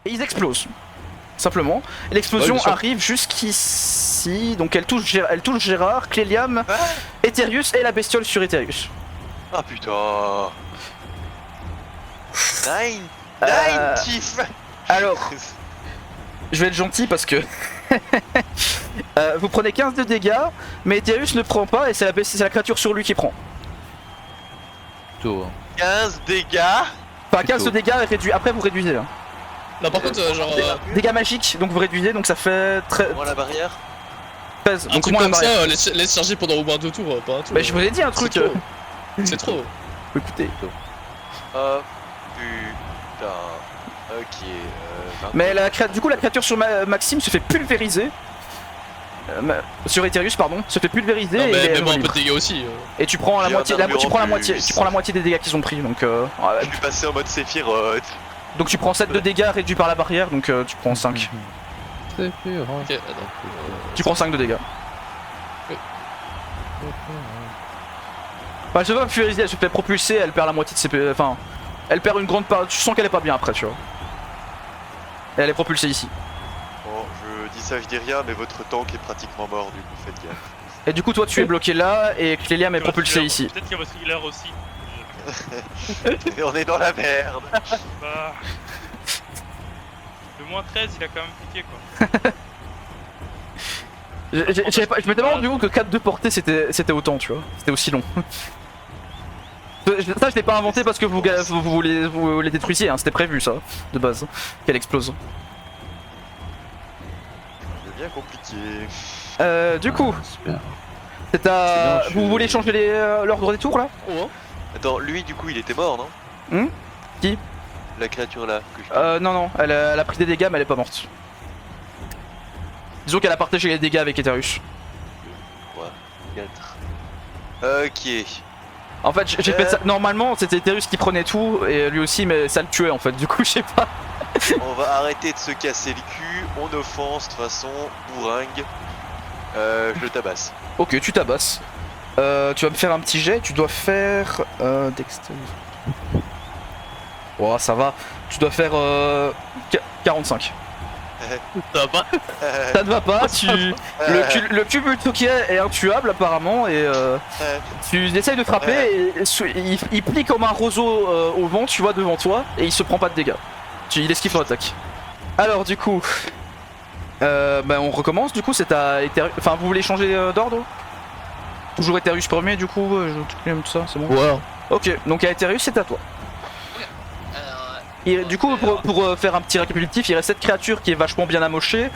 et ils explosent. Simplement. Et l'explosion Ouais, bien sûr. arrive jusqu'ici. Donc elle touche Gérard, Cléliam, Eterius et la bestiole sur Eterius. Ah putain. Nine Euh, Chief. alors, je vais être gentil parce que vous prenez 15 de dégâts, mais Eterius ne prend pas et c'est la créature sur lui qui prend. Plutôt. 15 dégâts. Enfin 15 de dégâts et réduit. Après vous réduisez. Hein. Non, par contre, genre. Dégâts magiques, donc vous réduisez, donc ça fait Moi la barrière. 13. Un Donc truc moins la comme barrière. ça, laisse charger pendant au moins 2 tours, pas un tour. Bah je vous ai dit un truc. C'est trop. C'est trop. Écoutez. Oh putain. Ok. 20. Mais du coup la créature sur Maxime se fait pulvériser. Sur Eterius pardon, se fait pulvériser Non, et il mais est même un peu libre. de dégâts aussi. Et tu prends la J'ai moitié, un armure tu prends la en moitié, plus. tu prends la moitié des dégâts qu'ils ont pris donc Je suis passé en mode Sephiroth. donc tu prends 7 de dégâts réduits par la barrière donc tu prends 5. C'est fait, hein. Ok, attends. Tu prends 5 de dégâts. Oui. Bah, elle se fait pulvériser, elle se fait propulser, elle perd la moitié de ses. Enfin, elle perd une grande part. Tu sens qu'elle est pas bien après, tu vois. Et elle est propulsée ici. Bon, je dis ça, je dis rien, mais votre tank est pratiquement mort du coup, faites gaffe. Et du coup, toi tu es bloqué là et Cléliam est propulsé ici. Peut-être qu'il y a votre healer aussi. Et on est dans la merde. Bah... Le moins 13, il a quand même piqué quoi. Je m'étais pas rendu compte que 4 de portée c'était autant, tu vois. C'était aussi long. Ça, je l'ai pas inventé parce que vous les détruisiez, hein. C'était prévu ça, de base, qu'elle explose. C'est bien compliqué. Du coup, Super. c'est à. Sinon, Vous voulez changer l'ordre des tours là? Attends, lui du coup il était mort, non? Qui? La créature là que je... Non, elle a pris des dégâts mais elle est pas morte. Disons qu'elle a partagé les dégâts avec Eterius. 4. Ok. En fait, j'ai fait ça. Normalement, c'était Eterius qui prenait tout et lui aussi, mais ça le tuait en fait. Du coup, je sais pas. On va arrêter de se casser le cul, on offense de toute façon, bourringue. Je le tabasse. Ok, tu tabasses. Tu vas me faire un petit jet. Tu dois faire. Dexter. Oh, ça va. Tu dois faire 45. Ça va pas. Ça ne va pas. Le cube Ultokia est intuable apparemment et tu essayes de frapper et il plie comme un roseau au vent, tu vois, devant toi et il se prend pas de dégâts. Il esquive ton attaque. Alors du coup, bah, on recommence. Du coup, c'est à Eterius. Enfin, vous voulez changer d'ordre? Toujours Eterius premier, du coup, tout ça, c'est bon. Ouais. Ok, donc à Eterius, c'est à toi. Et du coup, pour faire un petit récapitulatif, il reste cette créature qui est vachement bien amochée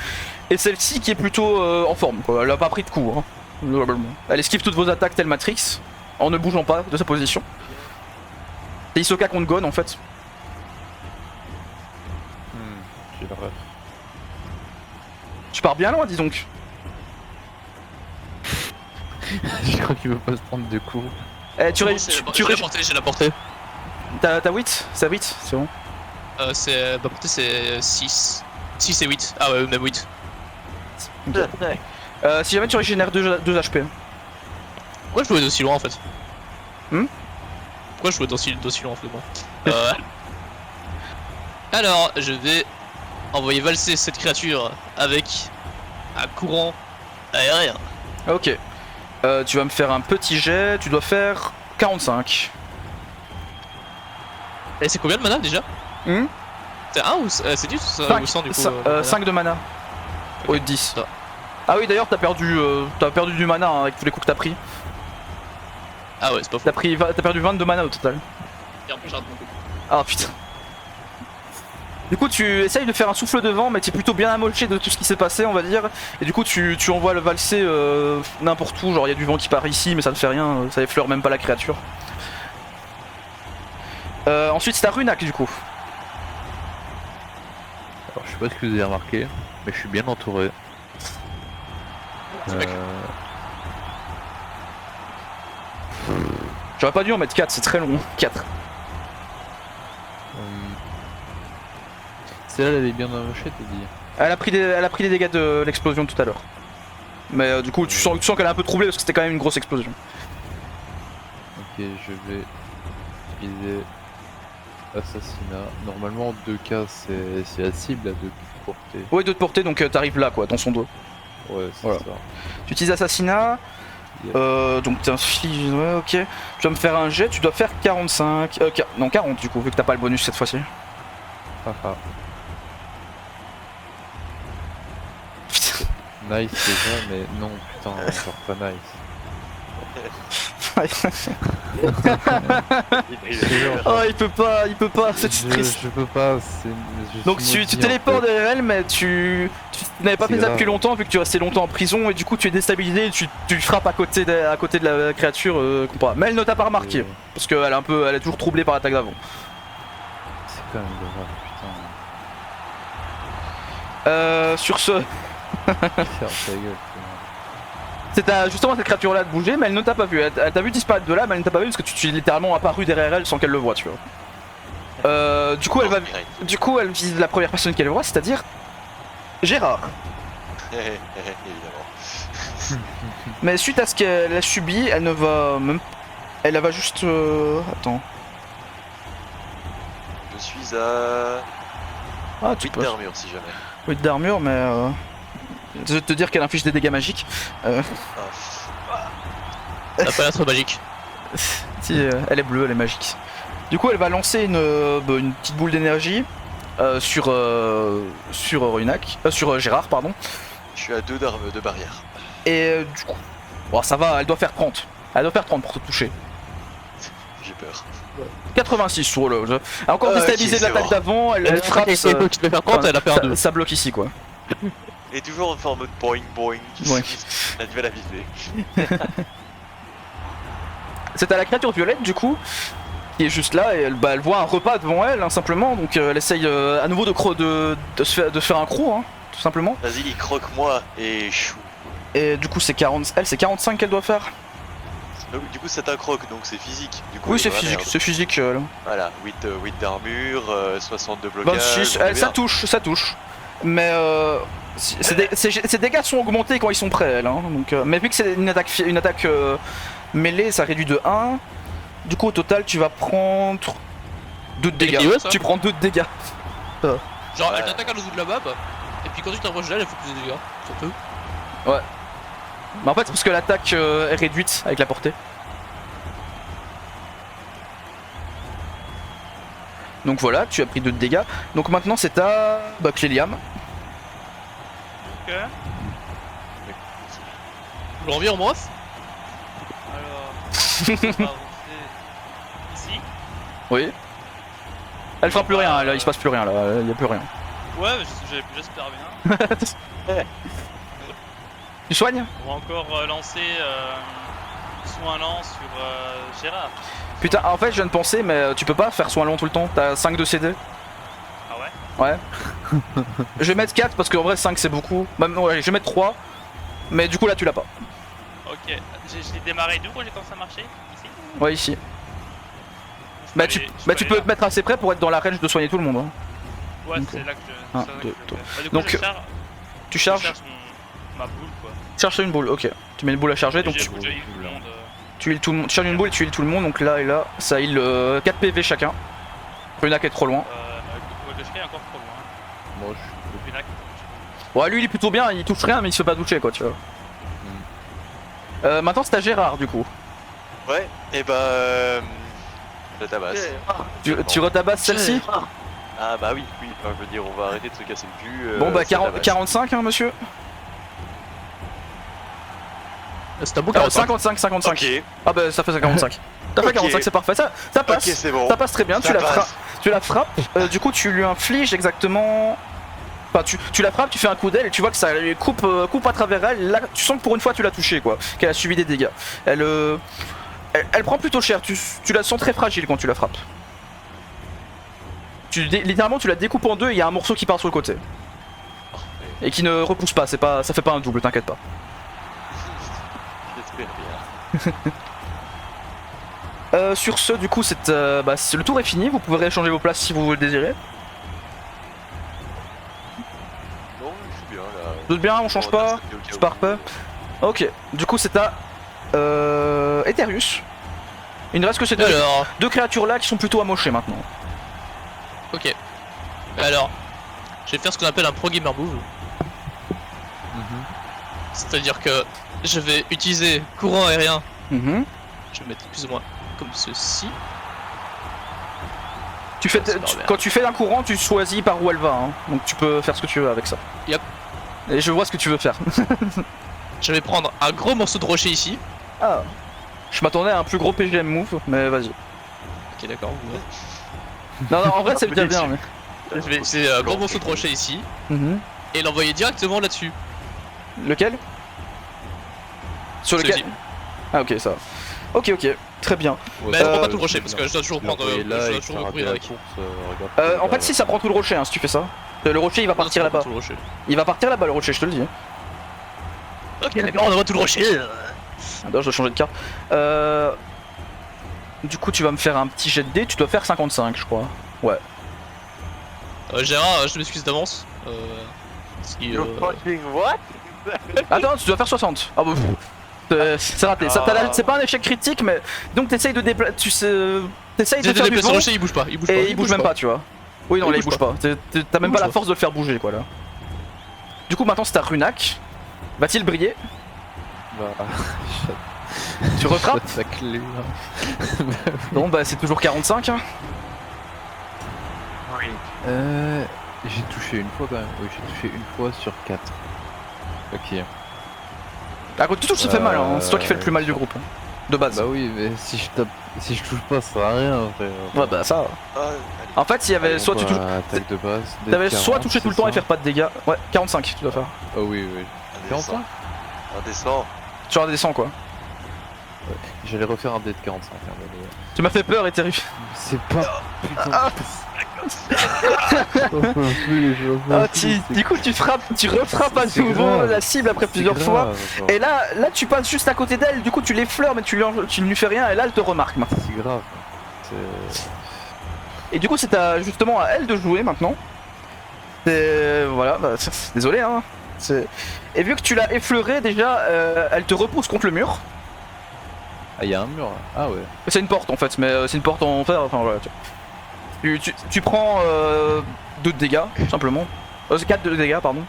et celle-ci qui est plutôt en forme, quoi. Elle a pas pris de coup, hein, globalement. Elle esquive toutes vos attaques telle Matrix en ne bougeant pas de sa position. C'est Hisoka contre Gon en fait. J'ai le ref. Tu pars bien loin, dis donc. Je crois qu'il veut pas se prendre de coups. Eh, tu J'ai la portée. T'as 8? C'est 8, c'est bon. Ma portée c'est 6. 6 et 8. Ah ouais, même 8. Si jamais tu régénères 2 HP. Pourquoi je dois être aussi loin en fait? Hmm? Pourquoi je dois être aussi loin en fait moi Alors, je vais envoyer valser cette créature avec un courant aérien. Ok. Tu vas me faire un petit jet, tu dois faire 45. Et c'est combien de mana déjà? C'est 1 ou c'est 10 ou 100 du coup 5 de mana. Au lieu de 10. Ça. Ah oui, d'ailleurs, t'as perdu du mana hein, avec tous les coups que t'as pris. Ah ouais, c'est pas fou. T'as perdu 22 mana au total. Et en plus, j'arrête mon coup. Ah putain. Du coup, tu essayes de faire un souffle de vent, mais t'es plutôt bien amoché de tout ce qui s'est passé, on va dire. Et du coup, tu envoies le valser n'importe où. Genre, il y a du vent qui part ici, mais ça ne fait rien. Ça effleure même pas la créature. Ensuite, c'est à Runak, du coup. Alors, je sais pas ce que vous avez remarqué, mais je suis bien entouré. J'aurais pas dû en mettre 4, c'est très long. 4. Celle-là, elle avait bien amoché, t'as dit. Elle a pris les dégâts de l'explosion tout à l'heure. Mais du coup, tu sens qu'elle est un peu troublée parce que c'était quand même une grosse explosion. Ok, je vais utiliser Assassinat. Normalement, 2K, c'est la cible à 2 portées. Ouais, de te porter, donc t'arrives là, quoi, dans son dos. Ouais, c'est Voilà. ça. Tu utilises assassinat. Yep. Donc t'infliges. Ouais, ok. Tu vas me faire un jet, tu dois faire 45. Non, 40 du coup, vu que t'as pas le bonus cette fois-ci. Haha. Nice déjà, mais non, putain, genre pas nice. Oh, il peut pas, c'est triste. Je peux pas, Donc tu téléportes derrière elle, mais tu n'avais pas C'est fait ça grave. depuis longtemps vu que tu restais longtemps en prison et du coup tu es déstabilisé et tu frappes à côté de la créature comparable. Mais elle ne t'a pas remarqué parce qu'elle elle est toujours troublée par l'attaque d'avant. C'est quand même grave, putain. Sur ce, Ferme ta gueule, c'est justement cette créature là de bouger, mais elle ne t'a pas vu. Elle t'a vu disparaître de là, mais elle ne t'a pas vu parce que tu es littéralement apparu derrière elle sans qu'elle le voie, tu vois. Du coup, elle vise la première personne qu'elle voit, c'est-à-dire Gérard. Évidemment. Mais suite à ce qu'elle a subi, elle ne va même. Elle va juste. Attends. Je suis à Ah, tu 8 peux. d'armure si jamais. 8 d'armure, mais. Je vais te dire qu'elle inflige des dégâts magiques. Ah, Ça a pas l'air trop magique. Si, elle est bleue, elle est magique. Du coup, elle va lancer une petite boule d'énergie sur Gérard, pardon. je suis à 2 d'armure de barrière. Et du coup, bon, ça va, elle doit faire 30. Elle doit faire 30 pour te toucher. J'ai peur. 86 sur le. Elle a encore Ok, déstabilisé c'est l'attaque bon. d'avant, elle frappe. Tu peux faire 30, elle a fait un 2. Ça bloque ici, quoi. Et toujours en mode boing boing. Ouais. On a du mal à viser. C'est à la créature violette, du coup, qui est juste là, et elle voit un repas devant elle, hein, simplement, donc elle essaye à nouveau de se faire un croc, hein, tout simplement. Vas-y, croque-moi et chou. Et du coup, c'est 40, elle, c'est 45 qu'elle doit faire. Donc, du coup, c'est un croc, donc c'est physique. Du coup, Oui, c'est voilà, physique, merde. c'est physique. Là. Voilà, 8 d'armure, 60 de blocage. 26, on est ça bien. touche, ça touche. Mais ses dégâts sont augmentés quand ils sont prêts, elle. Hein, donc, mais vu que c'est une attaque mêlée, ça réduit de 1. Du coup, au total, tu vas prendre 2 de dégâts. Et ouais, ça. Tu prends 2 de dégâts. Genre, Ouais. elle t'attaque à l'autre bout de la map, et puis quand tu t'approches d'elle, elle fait plus de dégâts. Surtout. Mais en fait, c'est parce que l'attaque est réduite avec la portée. Donc voilà, tu as pris 2 de dégâts. Donc maintenant, c'est à Cléliam. Ok. Vous le reviens en bref. Alors. On va avancer ici. Oui. Elle fera plus rien, là, il se passe plus rien, là, il y a plus rien. Ouais, j'espère bien. Tu soignes? On va encore lancer soin lent sur Gérard. Putain, en fait, je viens de penser, mais tu peux pas faire soin long tout le temps, t'as 5 de CD. Ah ouais? Ouais. Je vais mettre 4 parce qu'en vrai 5 c'est beaucoup. Bah, ouais, je vais mettre 3. Mais du coup là tu l'as pas. Ok. J'ai démarré d'où quand j'ai commencé à marcher? Ici? Ouais ici. Je Bah peux tu, aller- je bah, tu aller peux là. te mettre assez près pour être dans la range de soigner tout le monde. Hein. Ouais, Donc, c'est là que je. un, c'est là que deux, je le fais. Bah, du coup, Donc, je Tu je charges, charge ma boule quoi. charge une boule, ok. Tu mets une boule à charger donc J'ai tu, heal tout le monde. tu heals tout le monde. Tu charges une boule et tu heals tout le monde donc là et là ça heal 4 PV chacun. Runak est trop loin. Le est encore trop loin. Moi, je suis. Runak. Ouais lui il est plutôt bien, il touche rien mais il se fait pas toucher quoi tu vois. Maintenant c'est à Gérard du coup. Ouais, et bah. La tabasse. Tu retabasses celle-ci. Ah bah oui, oui. Enfin, je veux dire, on va arrêter de se casser le cul. Bon bah ça tabasse. 45 hein monsieur. C'est un beau 45. 55. Ok, Ah bah ça fait 45. T'as fait Ok. 45 c'est parfait, ça ok, passe. c'est bon. Ça passe très bien, Ça tu la, passe. tu la frappes, du coup tu lui infliges exactement... Enfin tu la frappes, tu fais un coup d'aile et tu vois que ça lui coupe à travers elle, là tu sens que pour une fois tu l'as touché quoi, qu'elle a subi des dégâts. Elle prend plutôt cher, tu la sens très fragile quand tu la frappes. Littéralement tu la découpes en deux et il y a un morceau qui part sur le côté. Et qui ne repousse pas, ça fait pas un double, t'inquiète pas. J'espère bien. Sur ce du coup le tour est fini, vous pouvez rééchanger vos places si vous le désirez. Non, je suis bien là. Vous êtes bien, on change pas, je pars pas. Ok, du coup c'est à Etherius. Il ne reste que ces deux Alors, créatures là qui sont plutôt amochées maintenant. Ok. Alors, je vais faire ce qu'on appelle un pro gamer move. C'est-à-dire que je vais utiliser courant aérien. Mhm. Je vais mettre plus ou moins comme ceci. Quand tu fais un courant, tu choisis par où elle va, hein. Donc tu peux faire ce que tu veux avec ça. Yep. Et je vois ce que tu veux faire. Je vais prendre un gros morceau de rocher ici. Ah. Je m'attendais à un plus gros PGM move, mais vas-y. Ok, d'accord. Non, non, en vrai, c'est bien bien. Mais... Je vais laisser un gros morceau de rocher ici Mhm. et l'envoyer directement là-dessus. Lequel? Sur lequel? Celui-ci. Ah, ok, ça va. Ok, ok, très bien. Mais je prends pas tout le rocher parce que je dois toujours prendre. Je dois toujours courir avec. En fait, si ça prend tout le rocher, hein, si tu fais ça. Le rocher il va partir là-bas. Il va partir là-bas le rocher, je te le dis. Ok, d'accord, on envoie tout le rocher. Attends, je dois changer de carte. Du coup, tu vas me faire un petit jet de dés, tu dois faire 55, je crois. Ouais. Gérard, je m'excuse d'avance. Si, fucking what? Attends, tu dois faire 60. Ah bah, c'est raté. C'est pas un échec critique, mais donc t'essayes de déplacer. T'essayes de J'ai faire du déplacé vent. le rocher, il bouge pas. Il bouge pas. Et il bouge même pas, tu vois. Oui, non, Il là il bouge bouge pas. T'as même bouge pas la pas. force de le faire bouger, quoi là. Du coup, maintenant c'est à Runak. Va-t-il briller? Bah, Tu refrappes? sa clé là. Bon, bah c'est toujours 45. Hein. J'ai touché une fois quand même. Oui, j'ai touché une fois sur 4. Ok. Ah, quand tu touches, ça fait mal, hein. C'est toi qui fais le plus mal du groupe. Hein. De base. Bah oui, mais si je tape, si je touche pas, ça sert à rien. Frère. Ouais, bah ça. Ah, En fait, s'il y avait soit tu touches. Attaque de base. T'avais soit touché tout le temps et faire pas de dégâts. Ouais, 45 tu dois faire. Oh oui, oui. un descend. Un descend. Sur un descend quoi. J'allais refaire un dé de 45. Hein, mais... Tu m'as fait peur et terrifié. C'est pas. Putain. Ah, du coup, tu frappes, tu refrappes à C'est nouveau grave. la cible après plusieurs fois. Et là, tu passes juste à côté d'elle, du coup tu l'effleures mais tu ne lui fais rien et là elle te remarque maintenant. C'est grave. C'est. Et du coup c'est justement à elle de jouer maintenant. Et voilà, bah, désolé hein. Et vu que tu l'as effleuré déjà, elle te repousse contre le mur. Ah, y'a un mur là. Ah ouais. C'est une porte en fait, mais c'est une porte en fer, enfin voilà. Tu prends 2 de dégâts, simplement. 4 de dégâts, pardon.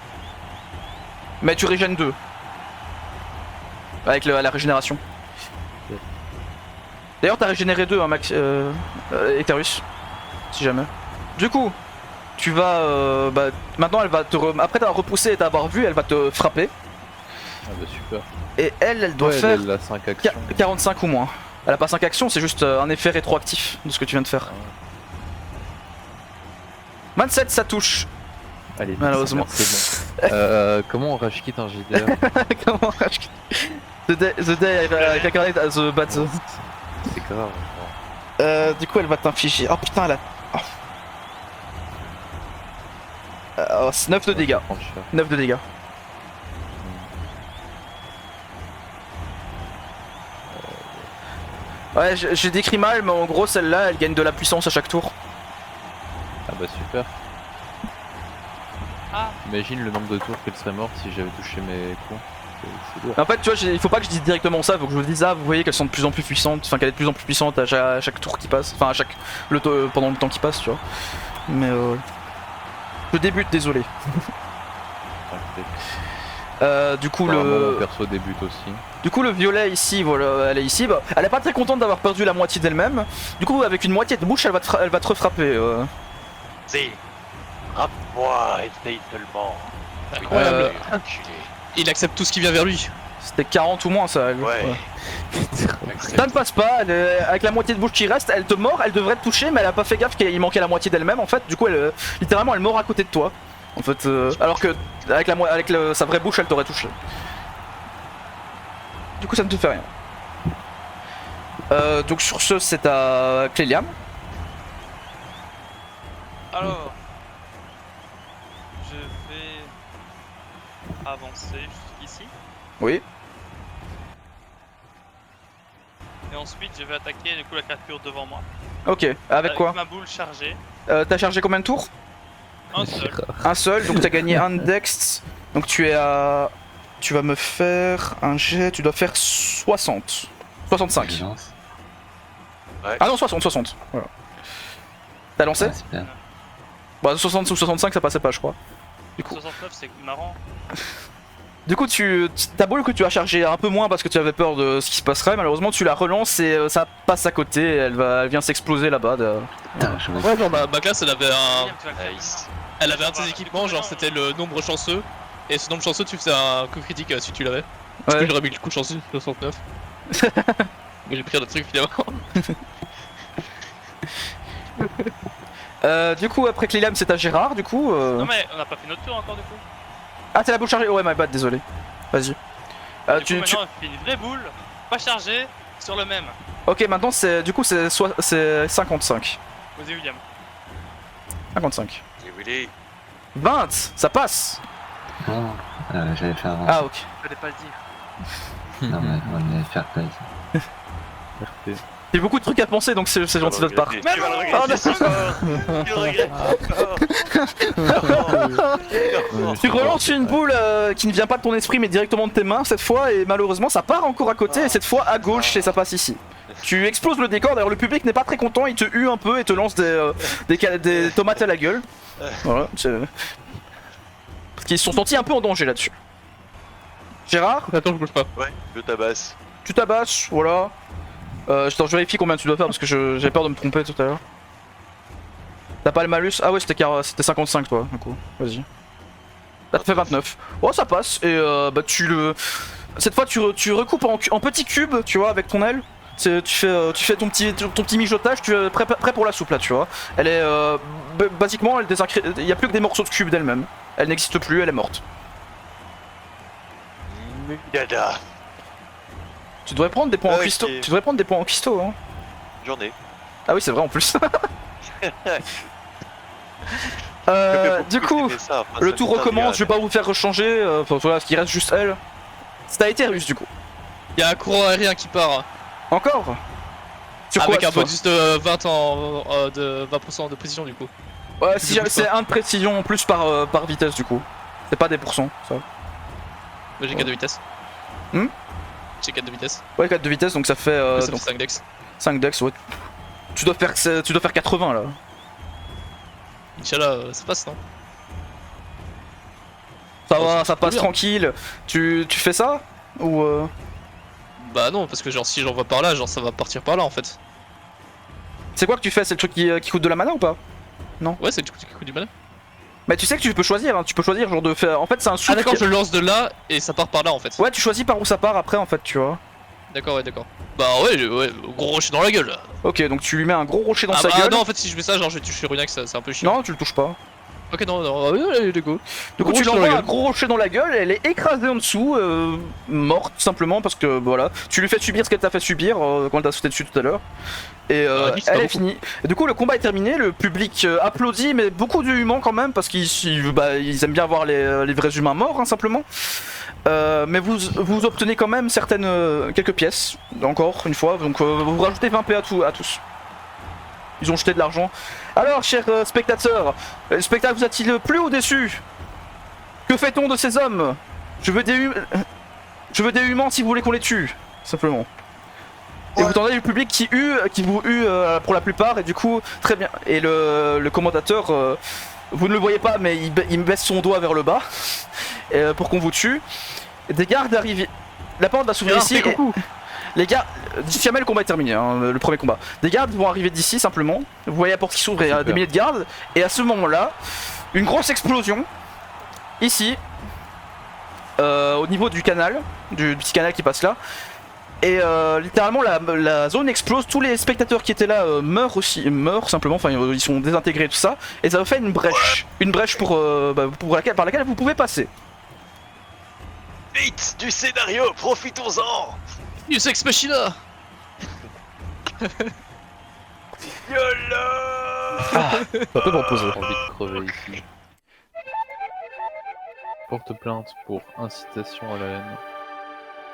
Mais tu régènes 2. Avec la régénération. D'ailleurs, t'as régénéré 2, hein, Max. Ectarus. Si jamais. Du coup, tu vas. Bah, maintenant, elle va te. Après t'avoir repoussé et t'avoir vu, elle va te frapper. Ah bah super. Et elle doit Ouais, faire elle a 5 actions. 45 ou moins. Elle a pas 5 actions, c'est juste un effet rétroactif de ce que tu viens de faire. 27, ça touche. Allez, Malheureusement. c'est bon. Comment on rage quitte un JDR? Comment The day I incarnate as a bat. C'est grave. Du coup, elle va t'infliger. Oh putain, elle a. 9 de dégâts. 9 de dégâts. Ouais, j'ai décrit mal, mais en gros, celle-là, elle gagne de la puissance à chaque tour. Ah bah super. Ah. Imagine le nombre de tours qu'elle serait morte si j'avais touché mes coups. C'est lourd. En fait, tu vois, il faut pas que je dise directement ça, faut que je vous dise, ah, vous voyez qu'elles sont de plus en plus puissantes, enfin qu'elle est de plus en plus puissante à chaque tour qui passe, enfin à chaque pendant le temps qui passe, tu vois. Mais je débute, désolé. Du coup Mon perso débute aussi. Du coup le violet ici, voilà, elle est ici, bah, elle est pas très contente d'avoir perdu la moitié d'elle-même. Du coup avec une moitié de bouche, elle va te refrapper. Si. Frappe-moi, essaye seulement. Incroyable. Enculé. Il accepte tout ce qui vient vers lui. C'était 40 ou moins ça. Ouais. Ça ne passe pas, avec la moitié de bouche qui reste, elle te mord, elle devrait te toucher, mais elle a pas fait gaffe qu'il manquait la moitié d'elle-même en fait. Du coup littéralement elle mord à côté de toi. En fait, alors que avec sa vraie bouche elle t'aurait touché. Du coup ça ne te fait rien. Donc sur ce c'est à Cléliam. Alors, je vais avancer jusqu'ici. Oui. Et ensuite, je vais attaquer du coup la créature devant moi. Ok, avec quoi? ma boule chargée. T'as chargé combien de tours? Un seul. Un seul, donc t'as gagné un dex. Donc tu es à... Tu vas me faire un jet, tu dois faire 60. 65. Ouais. Ah non, 60. Voilà. T'as lancé? Ah, super. Bah 60 ou 65 ça passait pas je crois. Du coup, 69 c'est marrant. du coup ta boule que tu as chargée un peu moins parce que tu avais peur de ce qui se passerait, malheureusement tu la relances et ça passe à côté, et elle vient s'exploser là-bas. Putain, je me Ouais, genre ma classe, elle avait un Nice. de ses équipements, genre c'était le nombre chanceux. Et ce nombre chanceux, tu faisais un coup critique si tu l'avais. Du coup, Ouais. j'aurais mis le coup chanceux, 69. Mais j'ai pris un autre truc finalement. Du coup après que Lilam c'est à Gérard du coup. Non mais on a pas fait notre tour encore du coup. Ah t'es la boule chargée, ouais my bad, désolé. Vas-y. Du coup, maintenant on fait une vraie boule, pas chargée, sur le même. Ok maintenant c'est 55. Vas-y William. 55. Et Willy. 20, ça passe. Non, j'allais faire. Ah ok. Fallait pas le dire. Non, mais on allait faire plaisir. RP. J'ai beaucoup de trucs à penser donc c'est gentil de votre part. Tu vas le regretter encore. Tu le regrettes encore. Tu relances une boule qui ne vient pas de ton esprit mais directement de tes mains cette fois et malheureusement ça part encore à côté et cette fois à gauche et ça passe ici. Tu exploses le décor, d'ailleurs le public n'est pas très content, il te hue un peu et te lance des tomates à la gueule. Voilà, parce qu'ils se sont sentis un peu en danger là-dessus. Gérard, Attends, je bouge pas. Ouais, je tabasse. tu tabasses, voilà. Je vérifie combien tu dois faire parce que j'avais peur de me tromper tout à l'heure. T'as pas le malus? Ah ouais c'était 55 toi du coup, vas-y. Là ça fait 29. Oh ça passe et bah cette fois tu recoupes en petits cubes tu vois avec ton aile. Tu fais ton petit mijotage, tu es prêt pour la soupe là tu vois. Elle est basiquement il y a plus que des morceaux de cubes d'elle-même. Elle n'existe plus, elle est morte. Yada. Tu devrais prendre des points en Ok. cuistot. Tu devrais prendre des points en cuistot hein. J'en ai. Ah oui c'est vrai en plus. Du coup, le tour recommence, je vais pas vous faire rechanger, enfin voilà, ce qui reste juste elle. C'est à Eterus du coup. Y'a un courant aérien qui part. Encore Sur quoi Avec un cette fois bonus de 20% de précision du coup. Ouais, Je bouge c'est pas. un de précision en plus par vitesse du coup. C'est pas des pourcents, ça. Mais j'ai 4 de vitesse. Hmm J'ai 4 de vitesse. Ouais, 4 de vitesse donc ça fait, Ça fait donc 5 dex. 5 dex, ouais. Tu dois faire 80 là. Inch'Allah, ça passe non? Ça Oh, va, c'est ça passe bien. tranquille. Tu fais ça ou Bah non, parce que genre si j'envoie par là, genre ça va partir par là en fait. C'est quoi que tu fais? C'est le truc qui coûte de la mana ou pas? Ouais, c'est du coup du mana. Mais tu sais que tu peux choisir, hein. Tu peux choisir genre de faire. En fait, c'est un Ah souffle. d'accord, qui- je le lance de là et ça part par là en fait. Ouais, tu choisis par où ça part après en fait, tu vois. D'accord, ouais, d'accord. Bah ouais, gros rocher dans la gueule là. Ok, donc tu lui mets un gros rocher dans Ah sa bah gueule. non, en fait, si je fais ça, genre je vais toucher Runax, c'est un peu chiant. Non, tu le touches pas. Ok, non, allez, go. Du coup, Gros tu lui rocher dans la envoies un gueule. gros rocher dans la gueule, elle est écrasée en dessous, morte simplement parce que voilà, tu lui fais subir ce qu'elle t'a fait subir quand elle t'a sauté dessus tout à l'heure. Et Ah, dis, c'est elle pas est beaucoup. finie. Et du coup, le combat est terminé, le public applaudit, mais beaucoup d'humains quand même parce ils aiment bien voir les vrais humains morts, hein, simplement. Mais vous obtenez quand même quelques pièces, encore une fois, donc vous rajoutez 20 P à tous. Ils ont jeté de l'argent. Alors, chers spectateurs, le spectacle vous a-t-il plu ou déçu? Que fait-on de ces hommes? Je veux des humains si vous voulez qu'on les tue, simplement. Et vous entendez le public qui vous hue pour la plupart, et du coup, très bien. Et le commentateur, vous ne le voyez pas, mais il baisse son doigt vers le bas pour qu'on vous tue. Des gardes arrivent. La porte va s'ouvrir ici. Et les gars, d'ici jamais le combat est terminé, hein, le premier combat. Des gardes vont arriver d'ici simplement. Vous voyez la porte qui s'ouvre et il y a des Super. milliers de gardes. Et à ce moment-là, une grosse explosion ici, au niveau du canal, du petit canal qui passe là. Et littéralement la zone explose, tous les spectateurs qui étaient là meurent simplement, enfin ils sont désintégrés et tout ça, et ça fait une brèche par laquelle vous pouvez passer. Vite, du scénario, profitons-en. You sex machina. YOLO. Ça peut proposer. J'ai envie de crever ici. Porte plainte pour incitation à la haine.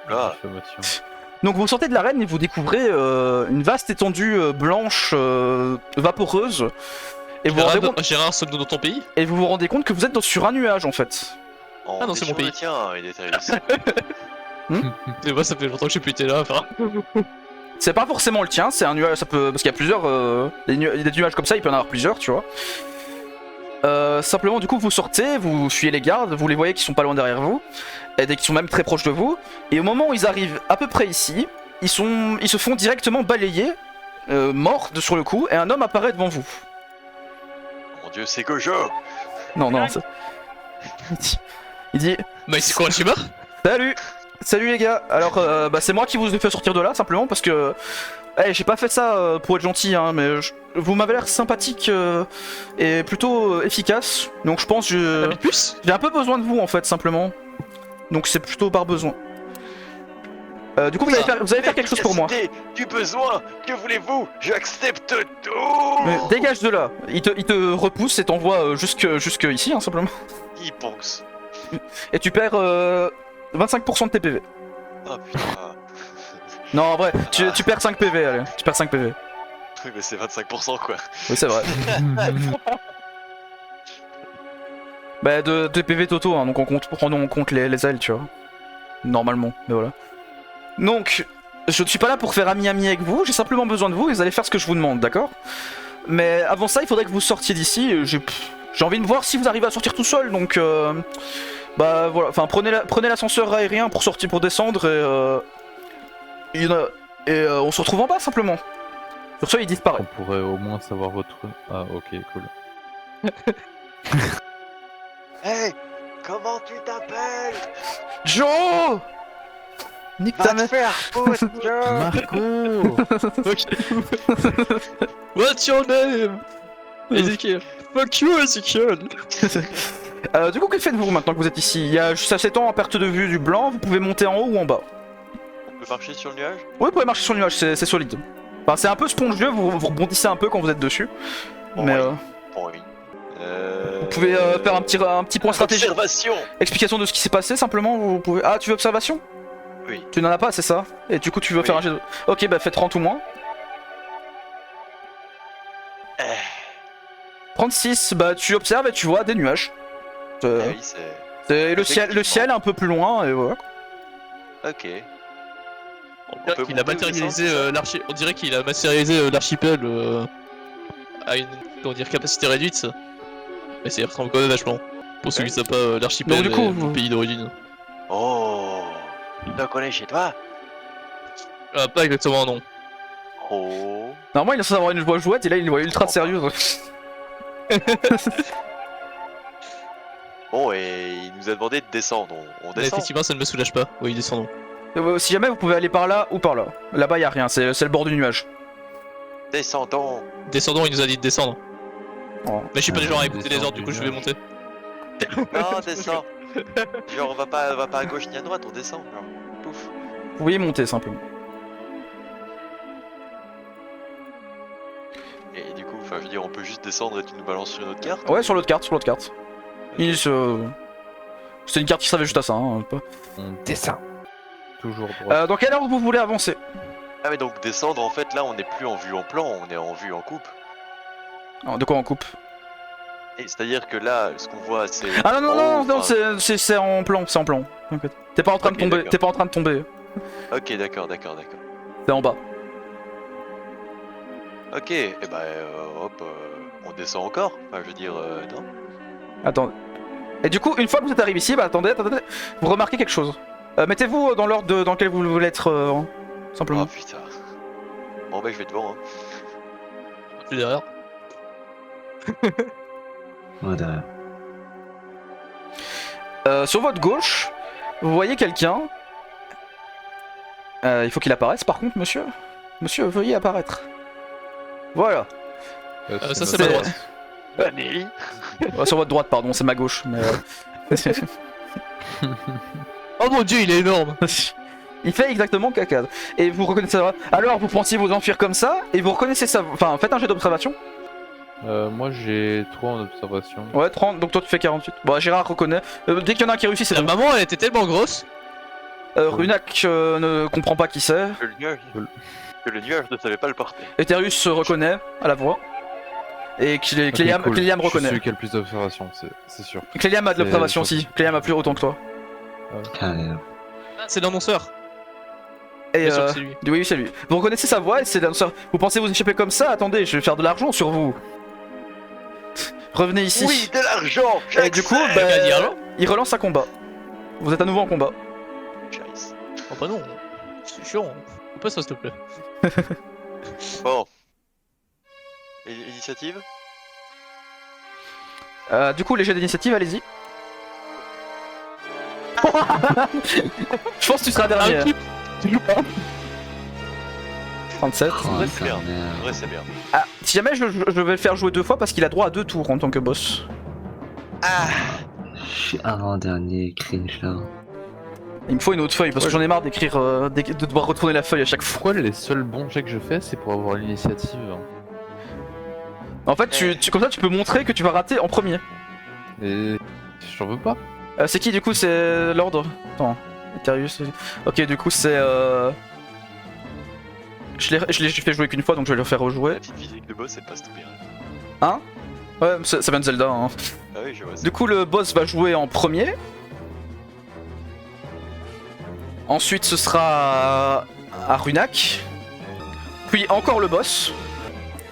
Ah. Diffamation. Donc vous sortez de l'arène et vous découvrez une vaste étendue blanche vaporeuse, et Gérard, sommes-nous dans ton pays? vous vous rendez compte que vous êtes sur un nuage en fait. On Ah non, est c'est sur mon pays. le tien, il est arrivé. Mais moi, ça fait longtemps que j'ai plus été là, enfin. C'est pas forcément le tien, c'est un nuage, ça peut parce qu'il y a plusieurs des nuages comme ça, il peut y en avoir plusieurs, tu vois. Simplement, du coup, vous sortez, vous fuyez les gardes, vous les voyez qui sont pas loin derrière vous, et qui sont même très proches de vous. Et au moment où ils arrivent à peu près ici, ils se font directement balayer, morts sur le coup, et un homme apparaît devant vous. Mon dieu, c'est Gojo. Non, non, il dit Mais c'est quoi, Shima? salut, salut les gars. Alors, bah, c'est moi qui vous ai fait sortir de là simplement parce que, j'ai pas fait ça pour être gentil, hein, mais vous m'avez l'air sympathique et plutôt efficace. Donc je pense que j'ai un peu besoin de vous en fait simplement. Donc c'est plutôt par besoin. Du coup, vous allez faire quelque chose pour moi. Du besoin, que voulez-vous? J'accepte tout. Mais dégage de là. Il te repousse et t'envoie jusque ici, hein, simplement. Il pense. Et tu perds 25% de tes PV. Oh putain. Non, en vrai, tu perds 5 PV, allez. Tu perds 5 PV. Oui, mais c'est 25% quoi. Oui, c'est vrai. Bah, de PV totaux, hein, donc prenons en compte les ailes, tu vois. Normalement, mais voilà. Donc, je ne suis pas là pour faire ami-ami avec vous, j'ai simplement besoin de vous et vous allez faire ce que je vous demande, d'accord? Mais avant ça, il faudrait que vous sortiez d'ici. J'ai envie de voir si vous arrivez à sortir tout seul, donc bah voilà. Enfin, prenez l'ascenseur aérien pour sortir, pour descendre et on se retrouve en bas simplement. Sur ça, il disparaît. On pourrait au moins savoir votre... Ah, ok, cool. Hey, comment tu t'appelles? Joe! Nique ta mère. faire foutre, Joe. Marco. What's your name? Ezekiel. Fuck you, Ezekiel. Du coup, que faites-vous maintenant que vous êtes ici? Il y a juste assez de temps à perte de vue du blanc, vous pouvez monter en haut ou en bas. On peut marcher sur le nuage? Oui, vous pouvez marcher sur le nuage, c'est solide. Enfin, c'est un peu spongieux, vous rebondissez un peu quand vous êtes dessus. Bon, Mais oui. Bon, oui. vous pouvez faire un petit point stratégique. Observation. Explication de ce qui s'est passé simplement, vous pouvez... Ah, tu veux observation? Oui. Tu n'en as pas, c'est ça? Et du coup, tu veux faire un jet de... Ok, bah fais 30 ou moins. 36, bah tu observes et tu vois des nuages. Ah oui, c'est... C'est le ciel un peu plus loin et voilà. Ok. On dirait qu'il a matérialisé on dirait qu'il a matérialisé l'archipel à une capacité réduite. Mais ça y ressemble quand même vachement. Pour ceux qui savent pas l'archipel du coup, et le pays d'origine. Oh, tu le connais chez toi? Pas exactement, non. Oh. Normalement, il est censé avoir une voix jouette et là, il est une voix ultra sérieuse. Bon, et il nous a demandé de descendre. On Mais descend. effectivement, ça ne me soulage pas. Oui, descendons. Si jamais, vous pouvez aller par là ou par là. Là-bas, y a rien, c'est le bord du nuage. Descendons. Descendons, il nous a dit de descendre. Oh. Mais je suis pas du genre à écouter les descendre ordres, du coup du je vais nuage. monter. Non, descends. Genre, on va pas à gauche ni à droite, on descend. Genre, pouf. Vous pouvez monter simplement. Et du coup, enfin, je veux dire, on peut juste descendre et tu nous balances sur une autre carte? Ouais, sur l'autre carte, C'est une carte qui servait juste à ça. Hein, pas. On descend. Toujours droit. Dans quelle ordre vous voulez avancer? Ah, mais donc descendre, en fait, là, on n'est plus en vue en plan, on est en vue en coupe. De quoi on coupe? Et c'est-à-dire que là, ce qu'on voit, c'est... Ah non, enfin, c'est en plan, c'est en plan. T'es pas en train de Ok, tomber, d'accord. t'es pas en train de tomber. Ok, d'accord. T'es en bas. Ok, et bah, hop, on descend encore. Enfin, je veux dire, non. Attends. Et du coup, une fois que vous êtes arrivé ici, bah attendez, vous remarquez quelque chose. Mettez-vous dans l'ordre dans lequel vous voulez être, simplement. Oh putain. Bon, bah, je vais devant, hein. Je suis derrière. Ouais, derrière. Sur votre gauche, vous voyez quelqu'un. Il faut qu'il apparaisse par contre, monsieur. Monsieur, veuillez apparaître. Voilà. Ça, c'est ma droite. Vanille. Sur votre droite, pardon, c'est ma gauche. Mais, Oh mon dieu, il est énorme. il fait exactement caca. Et vous reconnaissez ça. Alors, vous pensiez vous enfuir comme ça, et vous reconnaissez ça. Enfin, faites un jet d'observation. Moi j'ai 3 en observation. Ouais, 30, donc toi tu fais 48. Bon, Gérard reconnaît. Dès qu'il y en a un qui réussit, c'est La bon. maman, elle était tellement grosse. Runak ne comprend pas qui c'est. Que le nuage ne savait pas le porter. Eterius reconnaît à la voix. Et Cléliam Ok, cool. Cléliam Je suis reconnaît. celui qui a le plus d'observation, c'est sûr. Cléliam a de C'est- l'observation c'est- aussi. Cléliam a plus autant que toi. Allez, Ah, c'est l'annonceur. Et Bien sûr que c'est lui. oui, c'est lui. Vous reconnaissez sa voix et c'est l'annonceur. Vous pensez vous échapper comme ça? Attendez, je vais faire de l'argent sur vous. revenez ici. Oui, de l'argent. Et du coup, Il va dire non. il relance un combat. Vous êtes à nouveau en combat. Chalice. Oh bah non, c'est chiant. Fais pas ça s'il te plaît. Bon. Initiative. Du coup, les jets d'initiative, allez-y. Je pense que tu seras dernier. Tu joues pas. 37. Oh, Ouais, c'est bien. infernal. En vrai, c'est bien. Ah, si jamais je vais le faire jouer 2 fois parce qu'il a droit à 2 tours en tant que boss. Ah. Je suis avant-dernier, cringe là. Il me faut une autre feuille parce que j'en ai marre d'écrire, de devoir retourner la feuille à chaque fois. Pourquoi les seuls bons jets que je fais, c'est pour avoir l'initiative? En fait, comme ça, tu peux montrer que tu vas rater en premier. Et j'en veux pas. C'est qui du coup? C'est l'ordre? Attends, Eterius. Ok, du coup, c'est. Je l'ai fait jouer qu'une fois donc je vais le faire rejouer. La petite physique de boss, elle passe tout bien. Hein? Ouais, ça vient de Zelda. Hein. Ah oui, je vois. Du coup, le boss va jouer en premier. Ensuite, ce sera à Runak. Puis encore le boss.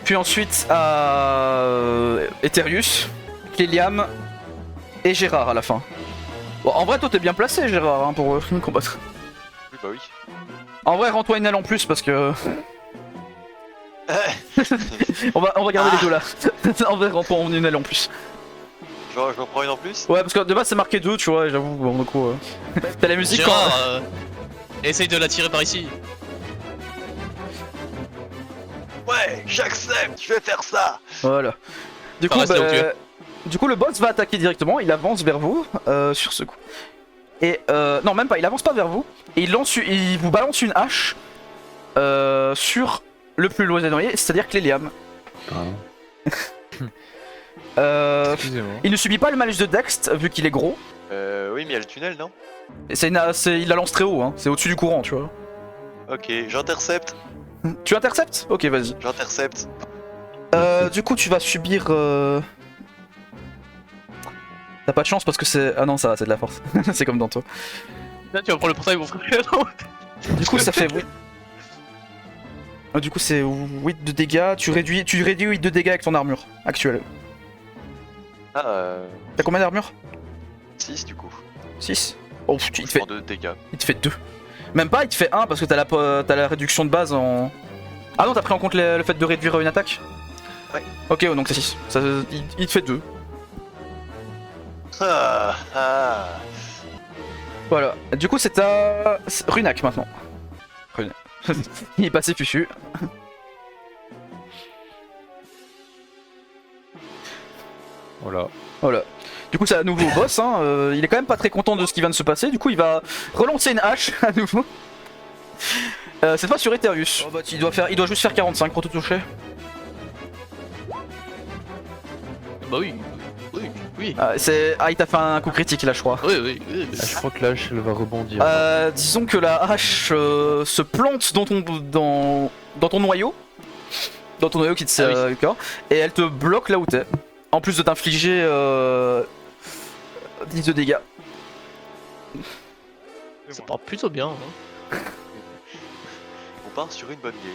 Puis ensuite à Eterius, Cléliam et Gérard à la fin. Bon, en vrai, toi t'es bien placé, Gérard, hein, pour combattre. Oui, bah oui. En vrai, rends-toi une aile en plus parce que. on va garder les deux là. En vrai, rends-toi une aile en plus. Je m'en prends une en plus. Ouais, parce que de base c'est marqué 2, tu vois, et j'avoue, bon, du coup. T'as la musique Gérard, quand. essaye de la tirer par ici. Ouais, j'accepte, je vais faire ça. Voilà. Du coup, reste là où tu es. du coup, le boss va attaquer directement, il avance vers vous sur ce coup. Et non, même pas, il avance pas vers vous. Et il vous balance une hache sur le plus loin éloigné, c'est-à-dire Cléliam. Pardon. Excusez-moi. Il ne subit pas le malus de Dex vu qu'il est gros. Oui, mais il y a le tunnel, non? Et il la lance très haut, hein. C'est au-dessus du courant, tu vois. Ok, j'intercepte. Tu interceptes? Ok, vas-y. J'intercepte. Du coup, tu vas subir. T'as pas de chance parce que c'est. Ah non, ça va, c'est de la force. C'est comme dans toi. Là, tu vas prendre le portail, mon frère. Du coup, ça fait 8. Du coup, c'est 8 de dégâts. Tu réduis 8 de dégâts avec ton armure actuelle. Ah, T'as combien d'armure? 6 du coup. 6. Oh, Je il te fait prends 2 dégâts. 2. Même pas, il te fait 1 parce que t'as la réduction de base en. Ah non, t'as pris en compte le fait de réduire une attaque? Ouais. Ok, donc c'est 6. Il te fait 2. Ah. Voilà. Du coup, c'est à Runak maintenant. Runak. Il est passé fufu. Voilà. Voilà. Du coup, c'est à nouveau au boss. Hein. Il est quand même pas très content de ce qui vient de se passer. Du coup, il va relancer une hache à nouveau. Cette fois sur Eterius. Oh, bah, il doit juste faire 45 pour te toucher. Bah oui. Oui. Il t'a fait un coup critique là, je crois. Oui. Ah, je crois que la hache elle va rebondir. Disons que la hache se plante dans ton noyau. Dans ton noyau qui te sert du corps. Et elle te bloque là où t'es. En plus de t'infliger 10 de dégâts. Ça part plutôt bien. Hein. On part sur une bonne game.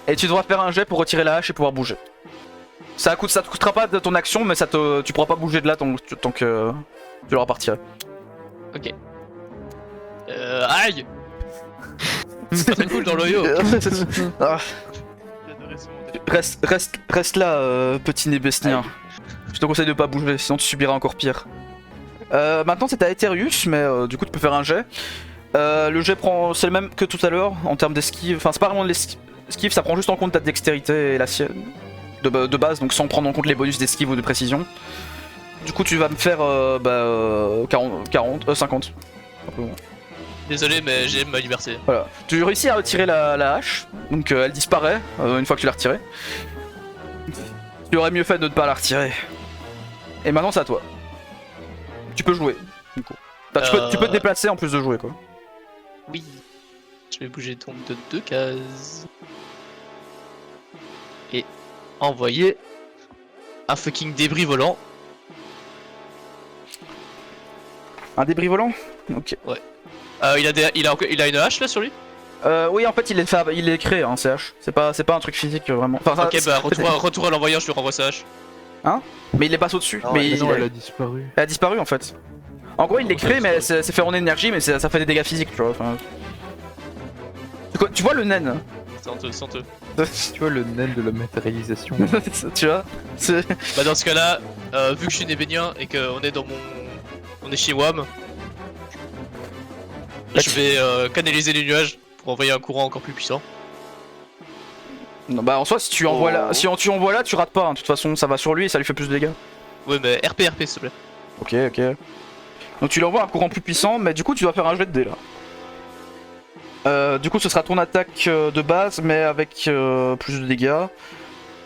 Et tu devras faire un jet pour retirer la hache et pouvoir bouger. Ça te coûtera pas de ton action, mais tu pourras pas bouger de là tant que tu l'auras parti. Ok. Aïe. C'est pas très cool dans l'oyo. Ah. Reste là, petit nébestien. Je te conseille de pas bouger, sinon tu subiras encore pire. Maintenant c'est à Eterius, mais du coup tu peux faire un jet. Le jet c'est le même que tout à l'heure en termes d'esquive. Enfin, c'est pas vraiment de l'esquive, ça prend juste en compte ta dextérité et la sienne de base, donc sans prendre en compte les bonus d'esquive ou de précision. Du coup, tu vas me faire 50. Désolé, mais j'ai ma liberté. Voilà. Tu réussis à retirer la hache, donc elle disparaît une fois que tu l'as retirée. Tu aurais mieux fait de ne pas la retirer. Et maintenant, c'est à toi. Tu peux jouer. Du coup. Enfin, tu peux te déplacer en plus de jouer, quoi. Oui. Je vais bouger donc de 2 cases. Et envoyer un fucking débris volant. Un débris volant? Ok. Ouais. Il a une hache là sur lui? Oui, en fait, il est créé, hein, CH. C'est pas un truc physique vraiment. Enfin, ok, bah retour à l'envoyeur, je lui renvoie sa hache. Mais il les passe au-dessus. Ah mais ouais, Mais il, non, elle a disparu. elle a disparu en fait. En gros, il les crée, mais c'est fait en énergie, mais ça fait des dégâts physiques, tu vois. Enfin... Tu vois le naine Sans te. Tu vois le naine de la matérialisation. Tu vois Bah dans ce cas-là, vu que je suis Névénien et qu'on est on est chez WAM, je vais canaliser les nuages pour envoyer un courant encore plus puissant. Non, bah en soi, si tu envoies là, tu envoies là, tu rates pas. Hein. De toute façon, ça va sur lui et ça lui fait plus de dégâts. Ouais, mais RP s'il te plaît. Ok. Donc tu lui envoies un courant plus puissant, mais du coup, tu dois faire un jet de dés là. Du coup, ce sera ton attaque de base, mais avec plus de dégâts.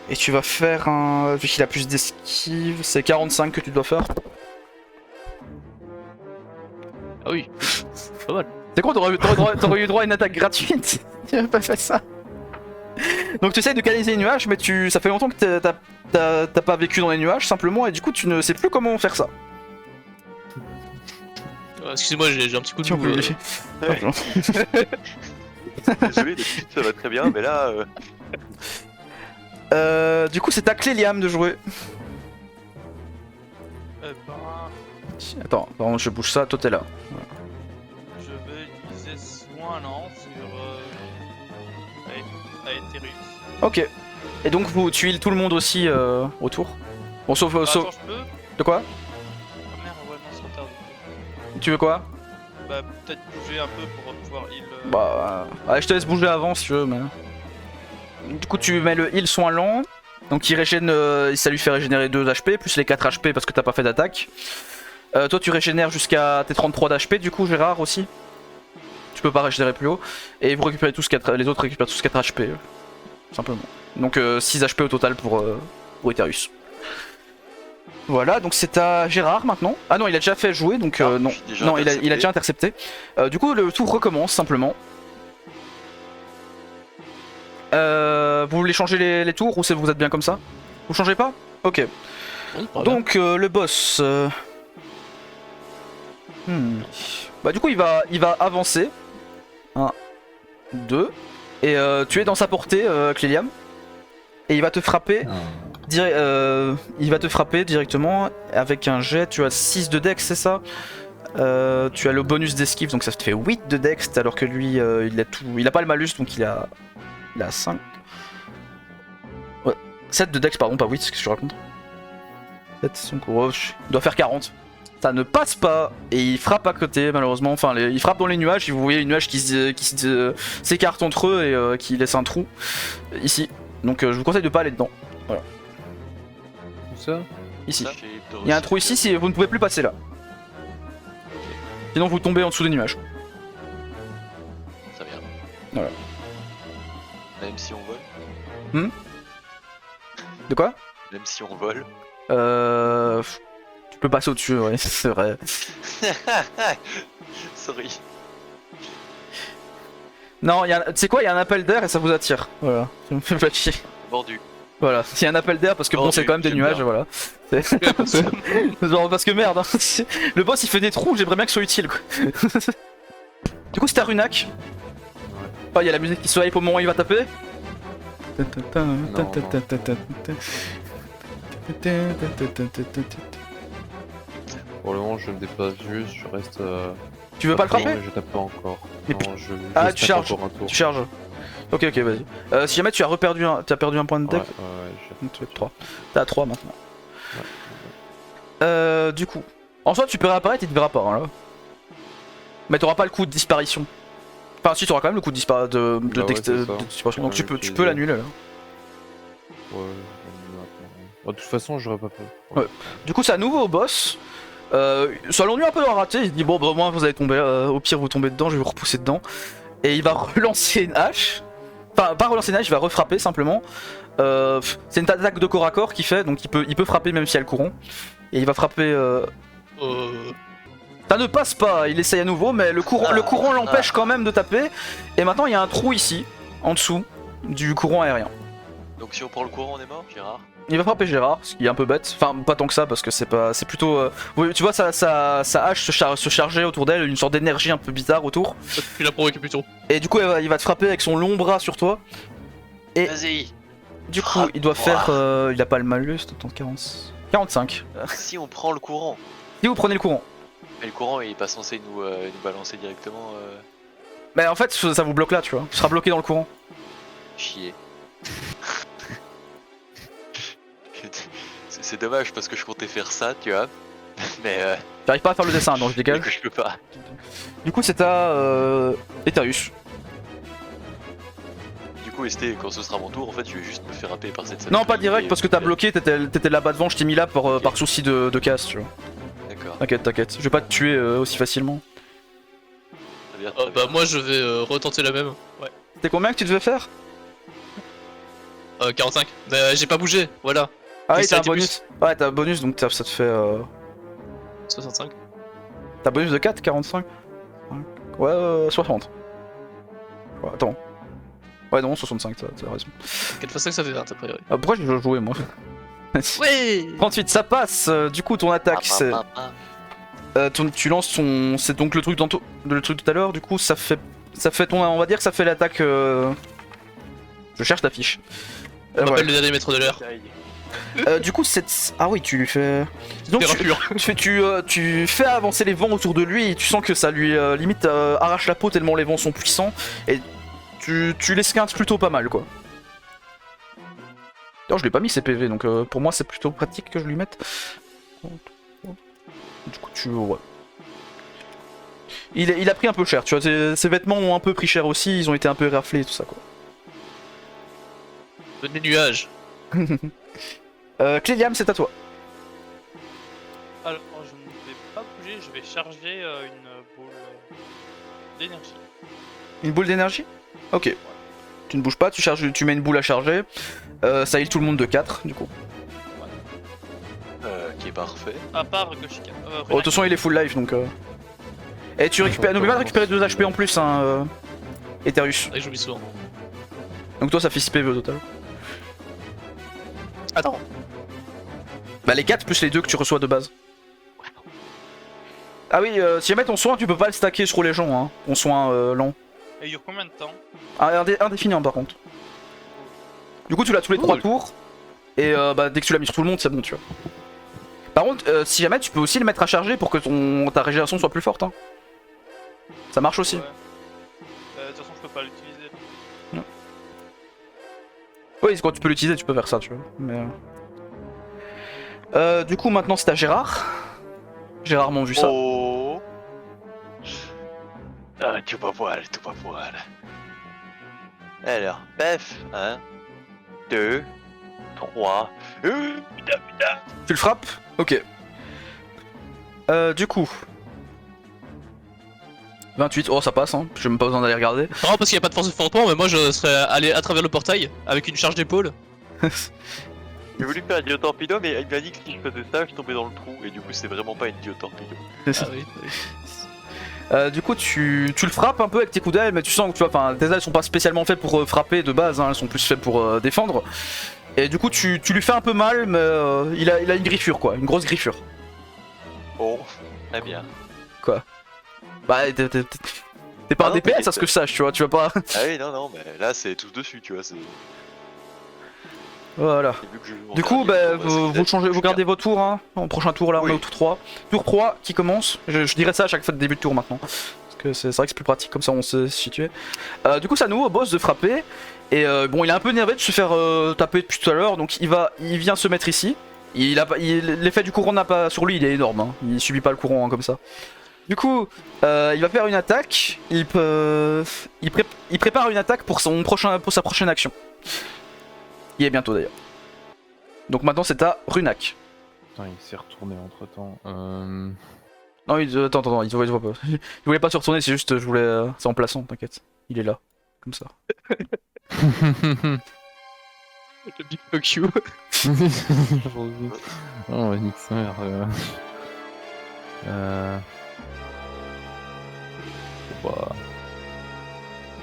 Et tu vas faire un. Vu qu'il a plus d'esquive, c'est 45 que tu dois faire. Ah oui, pas mal. C'est quoi, t'aurais eu droit à une attaque gratuite. Tu n'as pas fait ça. Donc tu essayes de canaliser les nuages, mais ça fait longtemps que t'as pas vécu dans les nuages simplement, et du coup tu ne sais plus comment faire ça. Excusez-moi, j'ai un petit coup de Tiens, mou, Désolé, d'habitude ça va très bien, mais là. Du coup c'est à Cléliam de jouer. Attends, par contre je bouge ça, toi t'es là. Je vais utiliser soin lent sur Aetherius. Ok. Et donc tu heals tout le monde aussi autour. Bon sauf... Attends, sauf... je peux? De quoi? Ah merde, ouais, non, c'est trop tard. Tu veux quoi? Bah, peut-être bouger un peu pour pouvoir heal. Bah... Allez, je te laisse bouger avant si tu veux, mais... Du coup tu mets le heal soin lent. Donc il régène... ça lui fait régénérer 2 HP, plus les 4 HP parce que t'as pas fait d'attaque. Toi tu régénères jusqu'à tes 33 d'HP du coup, Gérard aussi. Tu peux pas régénérer plus haut. Et vous récupérez tous 4... les autres récupèrent tous 4 HP. Simplement. Donc 6 HP au total pour Aetherius. Voilà, donc c'est à Gérard maintenant. Ah non, il a déjà fait jouer, donc non. Non, il a déjà intercepté. Du coup, le tour recommence simplement. Vous voulez changer les tours ou vous êtes bien comme ça? Vous changez pas? Ok. Donc le boss... Bah du coup il va avancer. 1, 2. Et tu es dans sa portée, Cléliam. Et il va te frapper. Il va te frapper directement avec un jet. Tu as 6 de dex, c'est ça? Tu as le bonus d'esquive, donc ça te fait 8 de dex, alors que lui il a tout. Il a pas le malus, donc il a 5. Ouais. 7 de dex, pardon, pas 8, c'est ce que je raconte. 7, 5, oh, il doit faire 40. Ça ne passe pas et il frappe à côté malheureusement, enfin il frappe dans les nuages et vous voyez les nuages qui s'écartent entre eux et qui laissent un trou ici. Donc je vous conseille de pas aller dedans. Voilà. Où ça? Ici. Il y a un trou ici, si vous ne pouvez plus passer là. Sinon vous tombez en dessous des nuages. Ça vient. Voilà. Même si on vole. De quoi? Même si on vole. Tu peux passer au-dessus, ouais, c'est vrai. Sorry. Non, tu sais quoi, il y a un appel d'air et ça vous attire. Voilà, ça me fait pas chier. Mordu. Voilà, il y a un appel d'air parce que bon, c'est quand même des nuages, voilà. Genre, parce que merde, hein. Le boss il fait des trous, j'aimerais bien que ce soit utile quoi. Du coup, c'est à Runak. Oh, il y a la musique qui se hype au moment où il va taper. Pour le moment, je ne dépasse juste, je reste. Tu veux pas le frapper? Je tape pas encore. Mais non, je ah, juste tu tape charges. encore un tour. Tu charges. Ok, vas-y. Si jamais tu as perdu un point de deck, Ouais, tu es 3. T'es à 3 maintenant. Du coup, en soi, tu peux réapparaître, il te verra pas hein, là. Mais t'auras pas le coup de disparition. Enfin, si, t'auras quand même le coup de disparition. Donc tu peux l'annuler là. De toute façon, j'aurais pas peur. Ouais. Du coup, c'est à nouveau au boss. Ça l'ennuie un peu d'avoir raté. Il se dit bon, bah, au moins vous allez tomber. Au pire, vous tombez dedans, je vais vous repousser dedans. Et il va relancer une hache. Enfin, pas relancer une hache, il va refrapper simplement. C'est une attaque de corps à corps qu'il fait, donc il peut frapper même si elle courant. Et il va frapper. Ça ne passe pas, il essaye à nouveau, mais le courant l'empêche quand même de taper. Et maintenant, il y a un trou ici, en dessous du courant aérien. Donc si on prend le courant, on est mort, Gérard? Il va frapper Gérard, ce qui est un peu bête. Enfin, pas tant que ça, parce que c'est plutôt. Tu vois, sa hache se charger autour d'elle, une sorte d'énergie un peu bizarre autour. Tu l'as provoqué plutôt. Et du coup, il va te frapper avec son long bras sur toi. Et Vas-y. Du coup, il doit faire. Il a pas le malus, attends, 40. 45. Si on prend le courant. Si vous prenez le courant. Mais le courant il est pas censé nous balancer directement. Bah en fait, ça vous bloque là, tu vois. Tu seras bloqué dans le courant. Chier. C'est dommage parce que je comptais faire ça, tu vois. Mais J'arrive pas à faire le dessin, donc je dégage. que je peux pas. Du coup, c'est à Eterius. Du coup, ST, quand ce sera mon tour, en fait, je vais juste me faire happer par cette Non, pas direct, parce que t'as bloqué, t'étais là-bas devant, je t'ai mis là par souci de casse, tu vois. D'accord. T'inquiète. Je vais pas te tuer aussi facilement. Très bien, Bah moi je vais retenter la même. Ouais. C'était combien que tu devais faire? 45. J'ai pas bougé, voilà. Ah oui, Et t'as un ça a été bonus. Ouais, t'as un bonus, donc ça te fait. 65. T'as un bonus de 4, 45. Ouais, 60. Ouais, attends. Ouais, non, 65, t'as raison. 4x5 ça fait 20 a priori. Ah, pourquoi j'ai joué moi? Ouais. 38, ça passe. Du coup, ton attaque, c'est. Tu lances ton. C'est donc le truc tout à l'heure, du coup, ça fait ton. On va dire que ça fait l'attaque. Je cherche ta fiche. On Ouais. appelle le dernier maître de l'air. Du coup, ah oui, tu lui fais. Donc, tu fais avancer les vents autour de lui et tu sens que ça lui limite arrache la peau tellement les vents sont puissants et tu l'esquintes plutôt pas mal quoi. Non, je lui ai pas mis ses PV donc pour moi c'est plutôt pratique que je lui mette. Du coup, ouais. Il a pris un peu cher, tu vois, ses vêtements ont un peu pris cher aussi, ils ont été un peu raflés et tout ça quoi. Des nuages. Cléliam, c'est à toi. Alors, je ne vais pas bouger, je vais charger une boule d'énergie. Une boule d'énergie? Ok. Tu ne bouges pas, tu mets une boule à charger. Ça heal tout le monde de 4 du coup. Qui est parfait. À part Goshika. Oh, de toute façon, il est full life donc. Et tu récupères. N'oublie pas de récupérer 2 HP en plus, hein, Eterius. Et j'oublie souvent. Donc toi, ça fait 6 PV au total. Attends. Bah, les 4 plus les 2 que tu reçois de base. Ah oui, si jamais ton soin, tu peux pas le stacker sur les gens, hein. Ton soin lent. Et il dure combien de temps? Indéfini, hein, par contre. Du coup, tu l'as tous les 3 tours. Et bah, dès que tu l'as mis sur tout le monde, c'est bon, tu vois. Par contre, si jamais, tu peux aussi le mettre à charger pour que ta régénération soit plus forte. Hein. Ça marche aussi. Ouais. De toute façon, je peux pas l'utiliser. Oui, quand tu peux l'utiliser, tu peux faire ça, tu vois. Mais... du coup, maintenant, c'est à Gérard. J'ai rarement vu ça. Oh. Ah, tout pas poil. Alors, pef, 1, 2, 3. Putain. Tu le frappes? Ok. Du coup... 28, oh ça passe, hein. J'ai même pas besoin d'aller regarder. Non, parce qu'il y a pas de force de fondement, mais moi je serais allé à travers le portail avec une charge d'épaule. J'ai voulu faire un Dio-Torpedo, mais il m'a dit que si je faisais ça, je tombais dans le trou. Et du coup, c'est vraiment pas une Dio-Torpedo. Ah oui. Du coup, tu le frappes un peu avec tes coups d'aile, mais tu sens que tu vois, tes ailes sont pas spécialement faites pour frapper de base, hein, elles sont plus faites pour défendre. Et du coup, tu lui fais un peu mal, mais il a une griffure quoi, une grosse griffure. Oh, très bien. Quoi? Bah, t'es pas un non, DPS à ce que je sache, tu vois, tu vas pas. Ah oui, non, mais là, c'est tous dessus, tu vois. Voilà. Du coup, bah, vous gardez vos tours, hein. En prochain tour là, on est au tour 3. Tour 3 qui commence. Je dirais ça à chaque fois de début de tour maintenant. Parce que c'est vrai que c'est plus pratique, comme ça on sait se situer. Du coup, c'est à nous au boss de frapper. Et bon, il est un peu énervé de se faire taper depuis tout à l'heure, donc il vient se mettre ici. L'effet du courant n'a pas sur lui, il est énorme. Hein. Il subit pas le courant hein, comme ça. Du coup, il va faire une attaque. Il prépare une attaque pour sa prochaine action. Il est bientôt d'ailleurs. Donc maintenant c'est à Runak. Putain, il s'est retourné entre temps. Non, attends, il voit pas. Il voulait pas se retourner, c'est juste, je voulais. C'est en plaçant, t'inquiète. Il est là, comme ça. Le big fuck you. Oh, Nixon. Faut pas.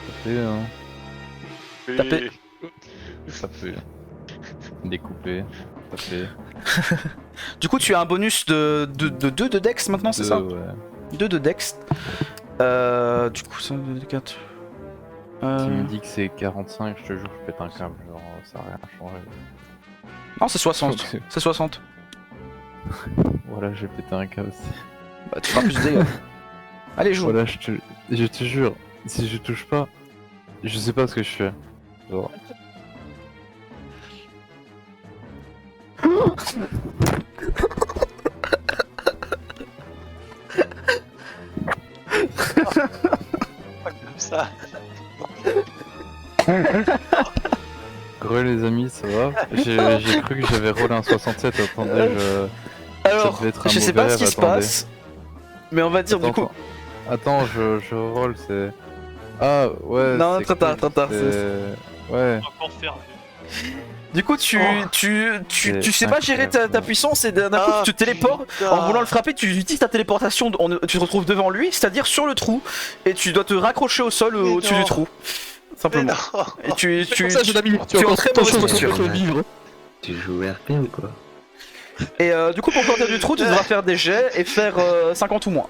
Taper, hein. Taper. Taper. Découper. Taper. Du coup, tu as un bonus de 2 de Dex maintenant, c'est ça? Ouais. 2 de Dex. Du coup, ça, 4. Tu me dis que c'est 45, je te jure, je pète un câble, genre ça a rien changé. Non, c'est 60. Ok. C'est 60. Voilà, j'ai pété un câble aussi. Bah, tu feras plus de dégâts. Allez, joue. Voilà, je te jure, si je touche pas, je sais pas ce que je fais. Genre. Comme ça. Gros les amis, ça va? J'ai cru que j'avais roulé un 67, attendez, Alors, ça devait être un je sais mauvais pas ce qui rêve, se attendez. passe, mais on va dire du coup. Attends, je roll, c'est... Ah, ouais, Non, c'est trop tard, cool, trop tard, c'est- Ouais, Encore faire. Du coup, tu C'est sais pas gérer ta incroyable. puissance et d'un coup tu te téléportes. En voulant le frapper, tu utilises ta téléportation, tu te retrouves devant lui, c'est-à-dire sur le trou, et tu dois te raccrocher au sol Mais au-dessus du non. trou. Mais Simplement. non. Et tu C'est pour ça, j'ai l'ami. tu es en très mauvaise posture. vivre. Tu joues RP ou quoi? Et du coup, pour sortir du trou, tu devras faire des jets et faire 50 ou moins.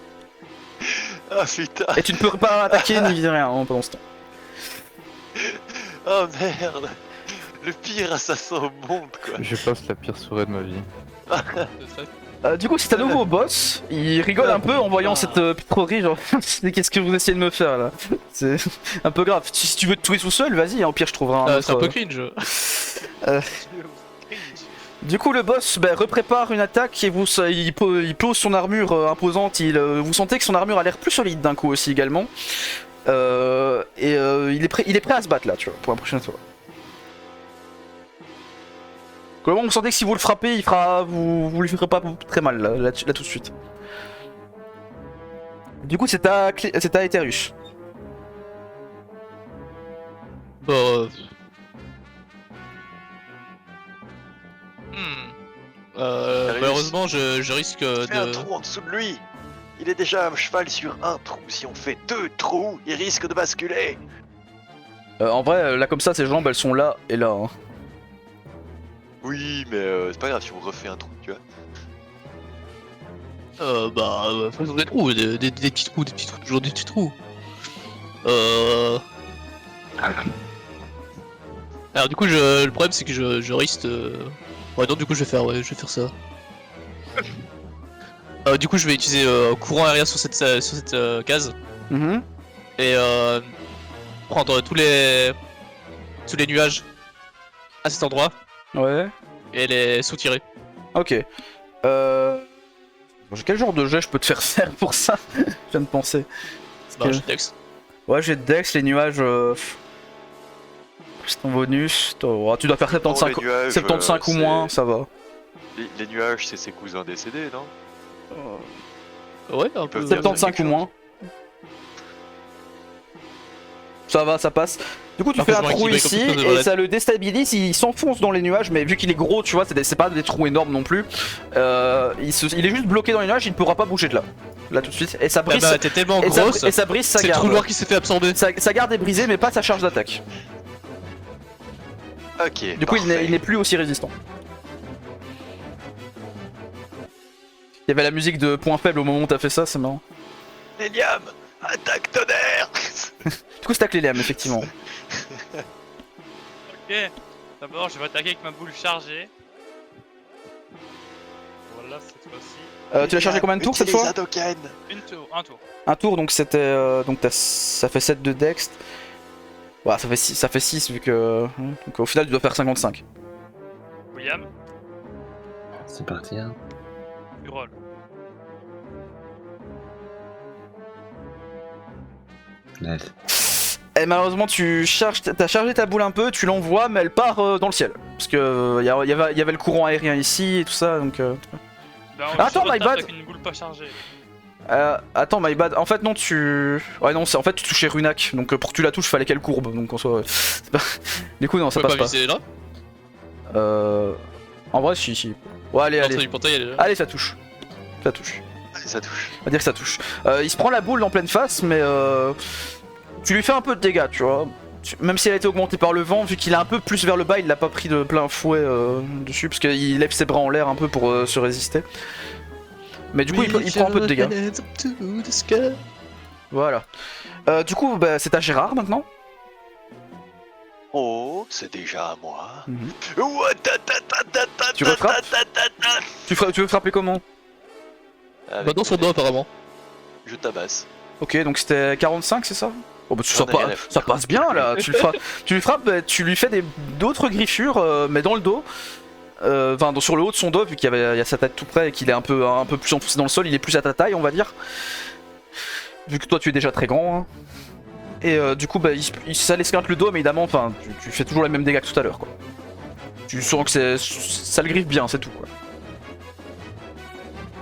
Ah putain. Et tu ne peux pas attaquer ni rien hein, pendant ce temps. Oh merde. Le pire assassin au monde quoi. je passe la pire soirée de ma vie. Du coup, c'est à nouveau au boss. Il rigole un peu en voyant cette pitrerie. Genre, qu'est-ce que vous essayez de me faire là? C'est un peu grave. Si tu veux te tuer tout seul, vas-y. Au pire, je trouverai un autre. C'est un peu cringe. Du coup, le boss reprépare une attaque et il pose son armure imposante. Vous sentez que son armure a l'air plus solide d'un coup aussi également. Il est prêt à se battre là, tu vois, pour la prochaine fois. Comment vous sentez que si vous le frappez, vous lui ferez pas très mal là tout de suite. Du coup, c'est à Eterus. Bah. Malheureusement, je risque Fais un de. trou en dessous de lui. Il est déjà à cheval sur un trou. Si on fait 2 trous, il risque de basculer. En vrai, là comme ça, ses jambes elles sont là et là. Hein. Oui, mais c'est pas grave si on refait un trou, tu vois. Faisons des trous, des petits trous, toujours des petits trous. Alors du coup, le problème c'est que je risque. Ouais, non, du coup, je vais faire ça. Du coup, je vais utiliser courant aérien sur cette case Mhm. et prendre tous les nuages à cet endroit Ouais. et les soutirer. Ok. Quel genre de jet je peux te faire faire pour ça? Je viens de penser. Bah, que- j'ai Dex. Ouais, j'ai Dex, les nuages. C'est ton bonus. Tu dois faire 75, Bon, les nuages, 75 ou c'est- moins, ça va. Les nuages, c'est ses cousins décédés, non? Ouais, un peu. peuvent 75 ou moins. Ça va, ça passe. Du coup, tu fais un Parfaitement trou équilibré ici comme tout, ça et devrait ça le déstabilise. Il s'enfonce dans les nuages, mais vu qu'il est gros, tu vois, c'est pas des trous énormes non plus. Il est juste bloqué dans les nuages, il ne pourra pas bouger de là. Là tout de suite. Et ça Ah brise. bah, t'es tellement et ça- grosse. et ça brise sa C'est le trou garde. noir qui s'est fait absorber. Sa garde est brisée, mais pas sa charge d'attaque. Ok. Du coup, parfait. il n'est plus aussi résistant. Il y avait la musique de point faible au moment où t'as fait ça, c'est marrant. Léliam, attaque tonnerre. Du coup, c'est avec les lames, effectivement. Ok. D'abord, je vais attaquer avec ma boule chargée. Voilà, cette fois-ci. Tu l'as chargé combien de tours cette Utilise fois? Hadoken. Un tour. Un tour, donc c'était. Ça fait 7 de Dex. Ouais, ça fait 6 vu que. Donc au final, tu dois faire 55. William, C'est parti, hein. tu rolls. Nice. Et malheureusement, t'as chargé ta boule un peu, tu l'envoies, mais elle part dans le ciel. Parce que il y avait le courant aérien ici et tout ça, donc. Ben, Attends, je my retape bad. avec une boule pas chargée. Attends, my bad. En fait, non, Ouais, non, en fait, tu touchais Runak. Donc, pour que tu la touches, fallait qu'elle courbe. Donc, en soi. C'est pas... Du coup, non, ça On peut passe pas pas. viser là. En vrai, si. Ouais, allez, L'entrée allez. du portail, elle est là. Allez, ça touche. Ça touche. Allez, ça touche. On va dire que ça touche. Il se prend la boule en pleine face, mais tu lui fais un peu de dégâts, tu vois. Même si elle a été augmentée par le vent, vu qu'il est un peu plus vers le bas, il l'a pas pris de plein fouet dessus, parce qu'il lève ses bras en l'air un peu pour se résister. Mais du coup, il prend un peu de dégâts. Voilà. Du coup, bah, c'est à Gérard maintenant. Oh, c'est déjà à moi. Mhm. Ouatatatatata. Tu refrappes Tu veux frapper comment? Avec Bah dans son mon dos épée, apparemment. je tabasse. Ok, donc c'était 45, c'est ça? Oh bah J'en ai rien à ça passe bien là, tu lui frappes, bah, tu lui fais d'autres griffures, mais dans le dos. Enfin, sur le haut de son dos, vu qu'il y a sa tête tout près et qu'il est un peu plus enfoncé dans le sol, il est plus à ta taille, on va dire. Vu que toi tu es déjà très grand. Hein. Et du coup, bah, ça l'esquinte le dos, mais évidemment, enfin, tu fais toujours les mêmes dégâts que tout à l'heure, quoi. Tu sens que ça le griffe bien, c'est tout, quoi.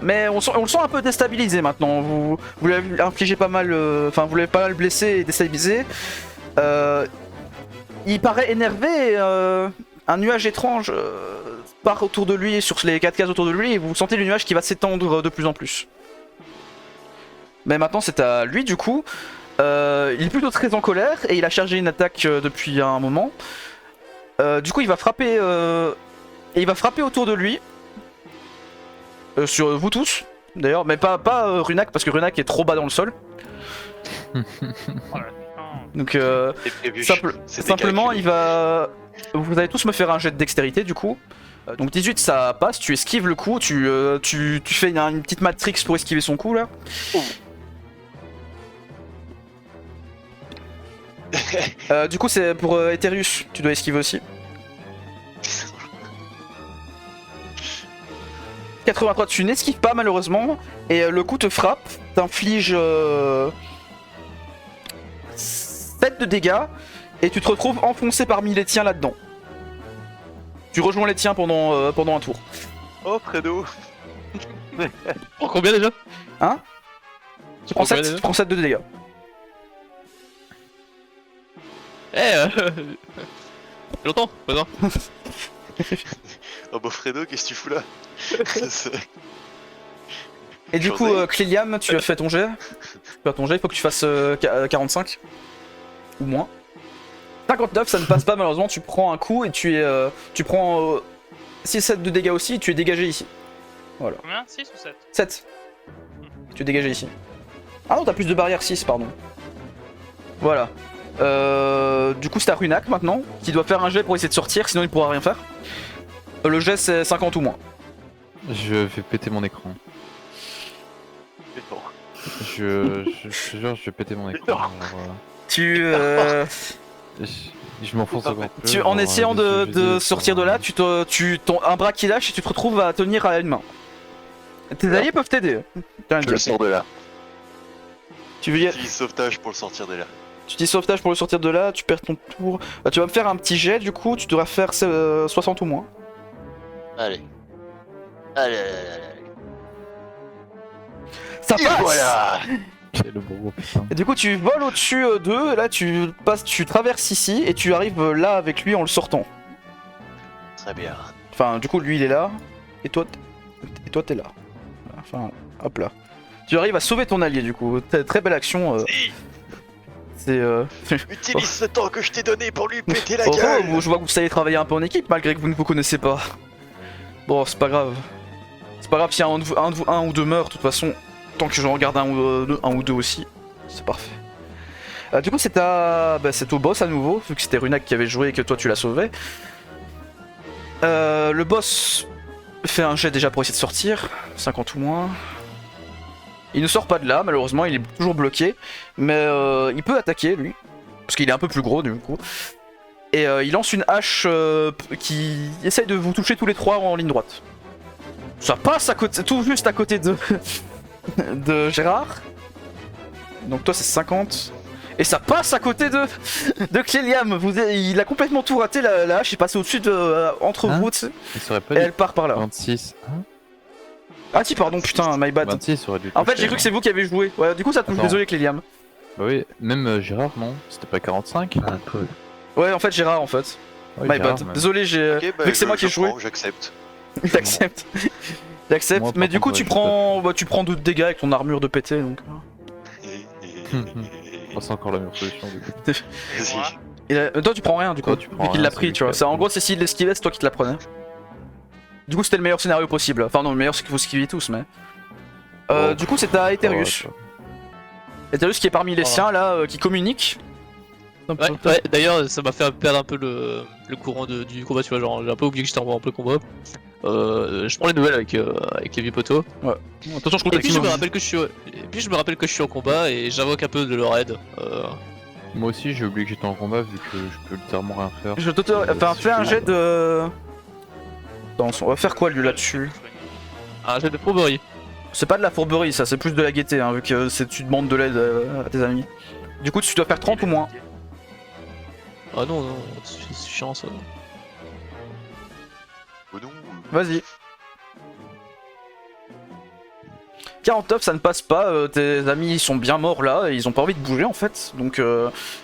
Mais on le sent un peu déstabilisé maintenant. Vous l'avez infligé pas mal, enfin, vous l'avez pas mal blessé et déstabilisé. Il paraît énervé. Un nuage étrange part autour de lui, sur les 4 cases autour de lui, et vous sentez le nuage qui va s'étendre de plus en plus. Mais maintenant c'est à lui du coup. Il est plutôt très en colère et il a chargé une attaque depuis un moment. Du coup il va frapper et il va frapper autour de lui. Sur vous tous d'ailleurs, mais pas Runak parce que Runak est trop bas dans le sol. Oh là, putain. Donc C'est prévu, c'était simplement calculé. il va... Vous allez tous me faire un jet de dextérité du coup. Donc 18 ça passe, tu esquives le coup, tu fais une petite matrix pour esquiver son coup là. Du coup c'est pour Eterius, tu dois esquiver aussi. 83, tu n'esquives pas malheureusement, et le coup te frappe, t'inflige 7 de dégâts, et tu te retrouves enfoncé parmi les tiens là-dedans. Tu rejoins les tiens pendant un tour. Oh, Fredo. Oh, combien déjà? Hein? Tu prends combien 7, déjà tu prends 7 de dégâts. Longtemps, maintenant. Oh bah Fredo, qu'est-ce que tu fous là? Et du coup, Cléliam, tu as fait ton jet. Tu as ton jet, il faut que tu fasses 45. Ou moins. 59, ça ne passe pas malheureusement, tu prends un coup et tu prends 6-7 de dégâts aussi, et tu es dégagé ici. Voilà. Combien? 6 ou 7? 7. Tu es dégagé ici. Ah non, t'as plus de barrière, 6, pardon. Voilà. Du coup, c'est à Runak maintenant, qui doit faire un jet pour essayer de sortir, sinon il pourra rien faire. Le jet, c'est 50 ou moins. Je vais péter mon écran. Je te jure, je vais péter mon écran. Alors, Tu. je m'enfonce encore plus. En essayant de visualiser, sortir de là, un bras qui lâche et tu te retrouves à tenir à une main. Tes alliés peuvent t'aider. Je le sors de là. Tu veux y... Utilise sauvetage pour le sortir de là. Tu dis sauvetage pour le sortir de là, tu perds ton tour. Bah, tu vas me faire un petit jet, du coup, tu devras faire 60 ou moins. Allez. Ça Et passe. voilà. Quel gros putain. Et du coup, tu voles au-dessus d'eux, là, tu traverses ici et tu arrives là avec lui en le sortant. Très bien. Enfin, du coup, lui, il est là, et toi, t'es là. Enfin, hop là. Tu arrives à sauver ton allié, du coup. Très belle action. C'est. Utilise ce temps que je t'ai donné pour lui péter la Oh, gueule. je vois que vous savez travailler un peu en équipe malgré que vous ne vous connaissez pas. Bon, c'est pas grave. C'est pas grave si un ou deux meurt, de toute façon. Tant que j'en regarde un ou deux aussi, c'est parfait. Du coup, c'est au boss à nouveau, vu que c'était Runak qui avait joué et que toi tu l'as sauvé. Le boss fait un jet déjà pour essayer de sortir, 50 ou moins. Il ne sort pas de là, malheureusement, il est toujours bloqué. Mais il peut attaquer, lui. Parce qu'il est un peu plus gros, du coup. Et il lance une hache qui essaye de vous toucher tous les trois en ligne droite. Ça passe à côté, tout juste à côté de Gérard. Donc toi c'est 50. Et ça passe à côté de Cléliam. Il a complètement tout raté, la hache est passée au-dessus entre Hein, vous, tu sais. Il serait pas Et dit elle part par là. 26. Hein, Ah si, pardon, putain, my bad. 26 aurait dû En fait, toucher, j'ai cru que hein. c'est vous qui avez joué. Ouais, du coup, ça touche. Attends. Désolé, Cléliam. Bah oui, même Gérard, non? C'était pas 45? Ah, cool. Ouais, en fait, Gérard, en fait. Ouais, My Gérard, bad. même. Désolé, Ok, bah, vu que c'est moi qui ai joué. J'accepte. J'accepte. J'accepte. Moi, Mais par du coup, contre, tu ouais, prends 2 dégâts avec ton armure de pété, donc. Oh, c'est encore la meilleure solution du coup. Vas-y. Ouais. Et toi, tu prends rien, du coup. Toi, tu prends vu qu'il rien, l'a c'est pris, lui tu vois. qui a En pris. gros, c'est s'il l'esquivait, c'est toi qui te la prenais. Du coup, c'était le meilleur scénario possible. Enfin, non, le meilleur, c'est que vous esquiviez tous, mais. Oh, Du coup, c'est à Eterius. Ouais, Eterius qui est parmi les Voilà. siens, là, qui communique. Ouais, d'ailleurs, ça m'a fait perdre un peu le courant du combat, tu vois. Genre, j'ai un peu oublié que j'étais en plein combat. Je prends les nouvelles avec les vieux potos. Ouais. Attention, je compte Et avec puis, je nous. me rappelle que je suis en combat et j'invoque un peu de leur aide. Moi aussi, j'ai oublié que j'étais en combat vu que je peux littéralement rien faire. Enfin, fais un jet de. Attends, on va faire quoi lui là-dessus? Un jet de fourberie. C'est pas de la fourberie, ça, c'est plus de la gaieté, hein, vu que tu demandes de l'aide à tes amis. Du coup, tu dois faire 30 ou moins. Ah non, c'est chiant ça. Oh non. Vas-y. 49, ça ne passe pas, tes amis ils sont bien morts là, et ils ont pas envie de bouger en fait, donc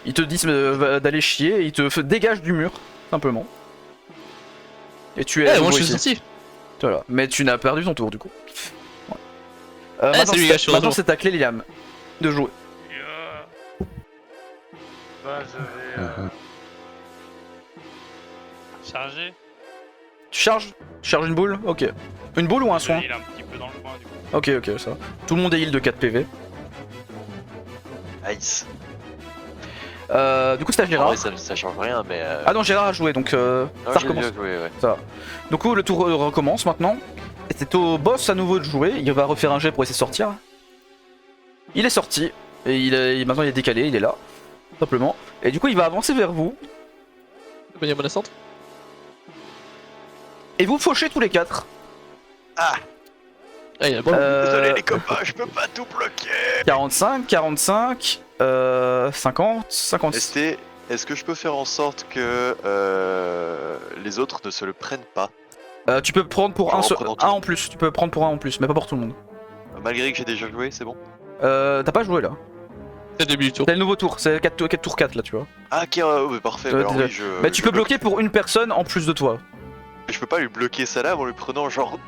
ils te disent d'aller chier, et ils te dégagent du mur, simplement. Et tu es à Eh, moi nouveau je suis ici. sorti. Voilà. Mais tu n'as perdu ton tour du coup. Ouais. Eh, salut, gars, je suis maintenant retour. c'est ta clé Liliam de jouer. Bah, je vais charger. Tu charges? Tu charges une boule? Ok. Une boule ou un soin? Il est un petit peu dans le coin du coup. Ok, ok, ça va. Tout le monde est heal de 4 PV. Nice. Du coup c'est à En Gérard. vrai, ça change rien, mais. Ah non, Gérard a joué donc non, ça j'ai recommence. déjà joué, ouais. Du coup le tour recommence maintenant. Et c'est au boss à nouveau de jouer. Il va refaire un jet pour essayer de sortir. Il est sorti. Et maintenant il est décalé, il est là. Simplement. Et du coup il va avancer vers vous. De manière menaçante. Et vous fauchez tous les 4. Ah, Ah, il a bon. désolé les copains, je peux pas tout bloquer. 45, 45, 50, 56. ST, est-ce que je peux faire en sorte que les autres ne se le prennent pas? Tu peux prendre pour En un prenant tout. en plus. Tu peux prendre pour un en plus, mais pas pour tout le monde. Malgré que j'ai déjà joué, c'est bon? T'as pas joué là. C'est le début du tour. C'est le nouveau tour. C'est 4 tours 4 là, tu vois. Ah, ok, ouais, parfait. Ouais, Alors désolé. oui, Mais tu je peux bloque. bloquer pour une personne en plus de toi. Je peux pas lui bloquer ça là en lui prenant genre.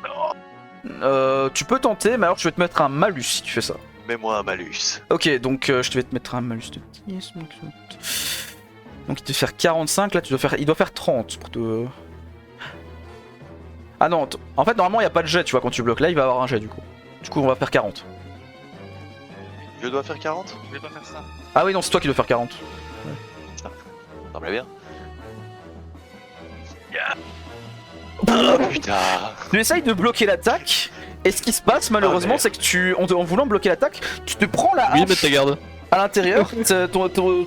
Tu peux tenter, mais alors je vais te mettre un malus si tu fais ça. Mets-moi un malus. Ok, donc je vais te mettre un malus de 10. Donc il te faire 45, là il doit faire 30 pour te... Ah non, en fait normalement il n'y a pas de jet, tu vois, quand tu bloques. Là il va avoir un jet du coup. Du coup on va faire 40. Je dois faire 40? Je vais pas faire ça. Ah oui non, c'est toi qui dois faire 40. Ça semblait bien. Oh putain. Tu essayes de bloquer l'attaque, et ce qui se passe malheureusement merde. c'est que en voulant bloquer l'attaque, tu te prends la Oui, hache mettre ta garde. à l'intérieur,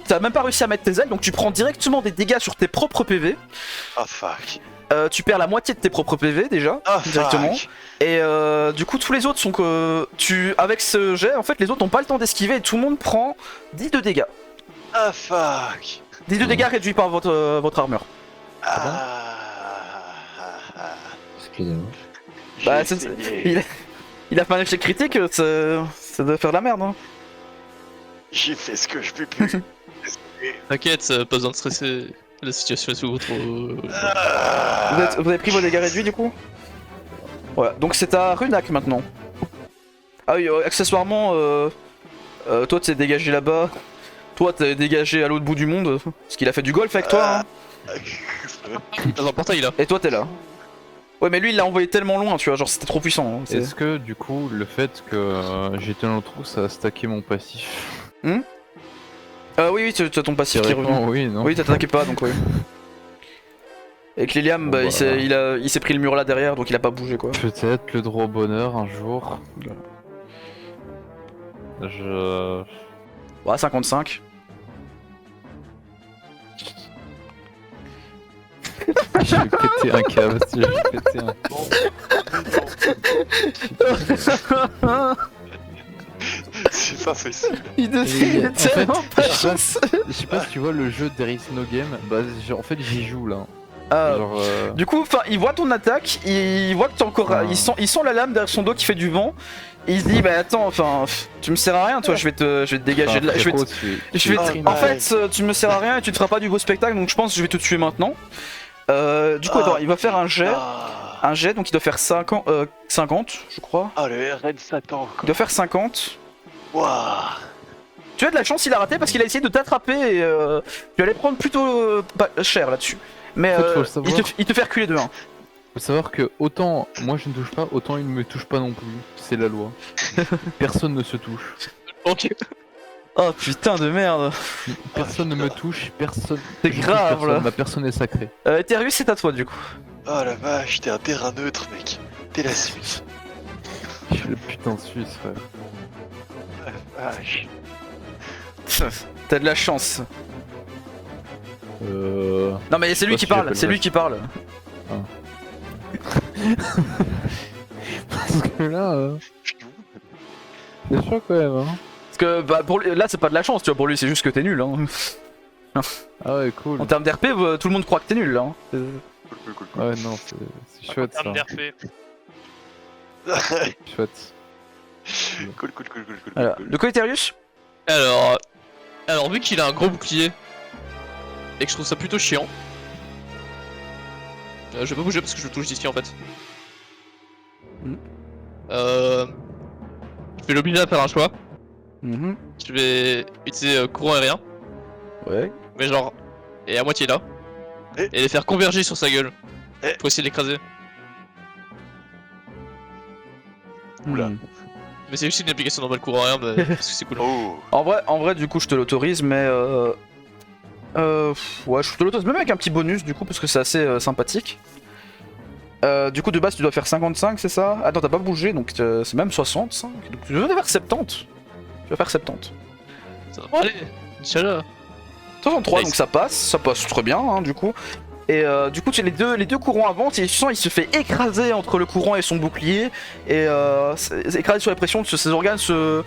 t'as même pas réussi à mettre tes ailes, donc tu prends directement des dégâts sur tes propres PV. Oh fuck. Tu perds la moitié de tes propres PV déjà, Oh directement. fuck. Et du coup tous les autres sont que... Avec ce jet, en fait les autres n'ont pas le temps d'esquiver et tout le monde prend 10 de dégâts. Oh fuck. 10 de dégâts réduits par votre armure. Excusez-moi. Bah, J'ai c'est- essayé. Il a fait un échec critique, ça doit faire de la merde. Hein. J'ai fait ce que je peux plus. T'inquiète, pas besoin de stresser. La situation est sous trop. Vous avez pris vos dégâts réduits du coup. Voilà, donc c'est à Runak maintenant. Ah oui, accessoirement, toi t'es dégagé là-bas. Toi t'es dégagé à l'autre bout du monde. Parce qu'il a fait du golf avec toi. Hein. Dans un portail là. Et toi t'es là. Ouais mais lui il l'a envoyé tellement loin, tu vois, genre c'était trop puissant. Hein, c'est- Est-ce que du coup, le fait que j'étais dans le trou, ça a stacké mon passif? oui, tu as ton passif qui est revenu. Théoriquement, oui, non? Oui, t'attaquais pas donc oui. Et que Liliam, bah, Bon, il s'est pris le mur là derrière donc il a pas bougé quoi. Peut-être le droit au bonheur un jour. Je... Ouais, 55. J'ai pété un câble, j'ai pété un... C'est pas possible. Il est En fait, tellement pas je sais pas- chanceux. Je sais pas si tu vois le jeu There is no game, bah en fait j'y joue là. Ah, Genre, du coup, enfin, il voit ton attaque, il voit que t'es encore. Ah. Il sent la lame derrière son dos qui fait du vent. Et il se dit, bah attends, enfin, tu me sers à rien, toi, je vais te dégager de là. Je vais te- je vais te- Oh, En nice. fait, tu me sers à rien et tu te feras pas du beau spectacle, donc je pense que je vais te tuer maintenant. Du coup, attends, il va faire un jet. Un jet, donc il doit faire 50, je crois. Oh le RN Satan. Il doit faire 50. Waouh. Tu as de la chance, il a raté parce qu'il a essayé de t'attraper et tu allais prendre plutôt cher là-dessus. Mais En fait, faut le savoir. il te fait reculer de 1. Faut savoir que autant moi je ne touche pas, autant il ne me touche pas non plus. C'est la loi. Personne ne se touche. Ok. Oh putain de merde. Personne ne me touche, personne. C'est je touche grave, personne, là. Ma personne est sacrée. Eterius, c'est à toi du coup. Oh la vache, t'es un terrain neutre, mec. T'es la Suisse. Je suis le putain de Suisse, frère. Vache. T'as de la chance. Non mais c'est lui pas qui si parle, j'appelle c'est lui vache. qui parle. Parce que là, c'est chaud quand même, hein. Parce que bah, pour lui, là c'est pas de la chance, tu vois, pour lui c'est juste que t'es nul. Hein. Ah ouais, cool. En termes d'RP, tout le monde croit que t'es nul là. Hein. Ouais, non, c'est En chouette ça. termes d'RP. Chouette. Cool. Voilà. De quoi Eterius? Alors vu qu'il a un gros bouclier et que je trouve ça plutôt chiant, je vais pas bouger parce que je le touche d'ici en fait. Mm. Je vais l'obliger à faire un choix. Mhm. Je vais utiliser courant aérien, Ouais. mais genre, et à moitié là, Et et les faire converger sur sa gueule Et pour essayer de l'écraser. Oula. Hmm. Mais c'est juste une application normale courant aérien parce que c'est cool. Oh. En vrai, du coup, je te l'autorise, mais ouais, je te l'autorise même avec un petit bonus du coup parce que c'est assez sympathique. Du coup, de base, tu dois faire 55, c'est ça? Attends, t'as pas bougé, donc c'est même 65. Donc tu dois faire 70. Tu vas faire 70. Ça va aller, Inch'Allah. 63, Nice. donc ça passe très bien, hein, du coup. Et du coup, tu as les deux courants avant, tu sens il se fait écraser entre le courant et son bouclier, et écraser sous la pression, ses organes se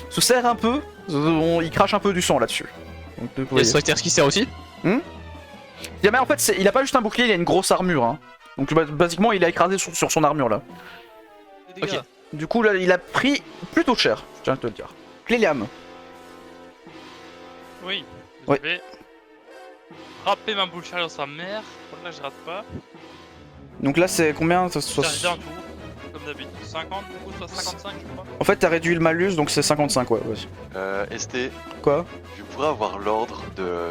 serrent un peu, il crache un peu du sang là-dessus. Donc, vous Il y a voyez. Striker qui sert aussi. Mais en fait, il a pas juste un bouclier, il a une grosse armure. Hein. Donc basiquement, il a écrasé sur son armure là. Ok. Du coup, là, il a pris plutôt cher, je tiens à te le dire. Cléliam. Oui. Ouais. Je vais frapper ma boule chargée dans sa mère. Là, je rate pas. Donc là, c'est combien ça, Charger un tour. Comme d'habitude. 50 du coup, soit 55 je crois. En fait, t'as réduit le malus, donc c'est 55, ouais. Ouais. ST, Quoi? je pourrais avoir l'ordre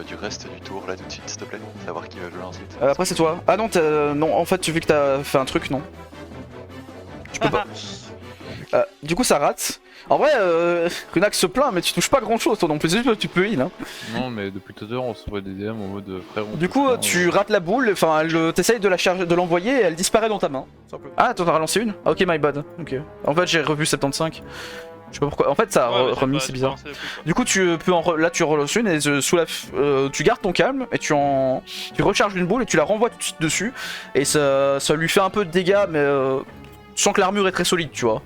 du reste du tour là tout de suite, s'il te plaît. Savoir qui va jouer ensuite. Après, c'est toi. Ah non, non, en fait, vu que t'as fait un truc, non. Tu peux pas. Du coup, ça rate. En vrai, Runak se plaint, mais tu touches pas grand chose, toi non plus. C'est juste que tu peux heal. Hein. Non, mais depuis tout à l'heure, on se voit des DM en mode frère. Du coup, tu rates la boule, enfin, t'essayes de la charger, de l'envoyer, et elle disparaît dans ta main. Ah, t'en as relancé une? Ah, ok, my bad. Ok. En fait, j'ai revu 75. Je sais pas pourquoi. En fait, ça a Ouais, mais j'ai remis, pas- c'est j'ai bizarre. pas lancé depuis, quoi. Du coup, tu peux là, tu relances une et tu gardes ton calme et tu recharges une boule et tu la renvoies tout de suite dessus. Et ça lui fait un peu de dégâts, mais tu sens que l'armure est très solide, tu vois.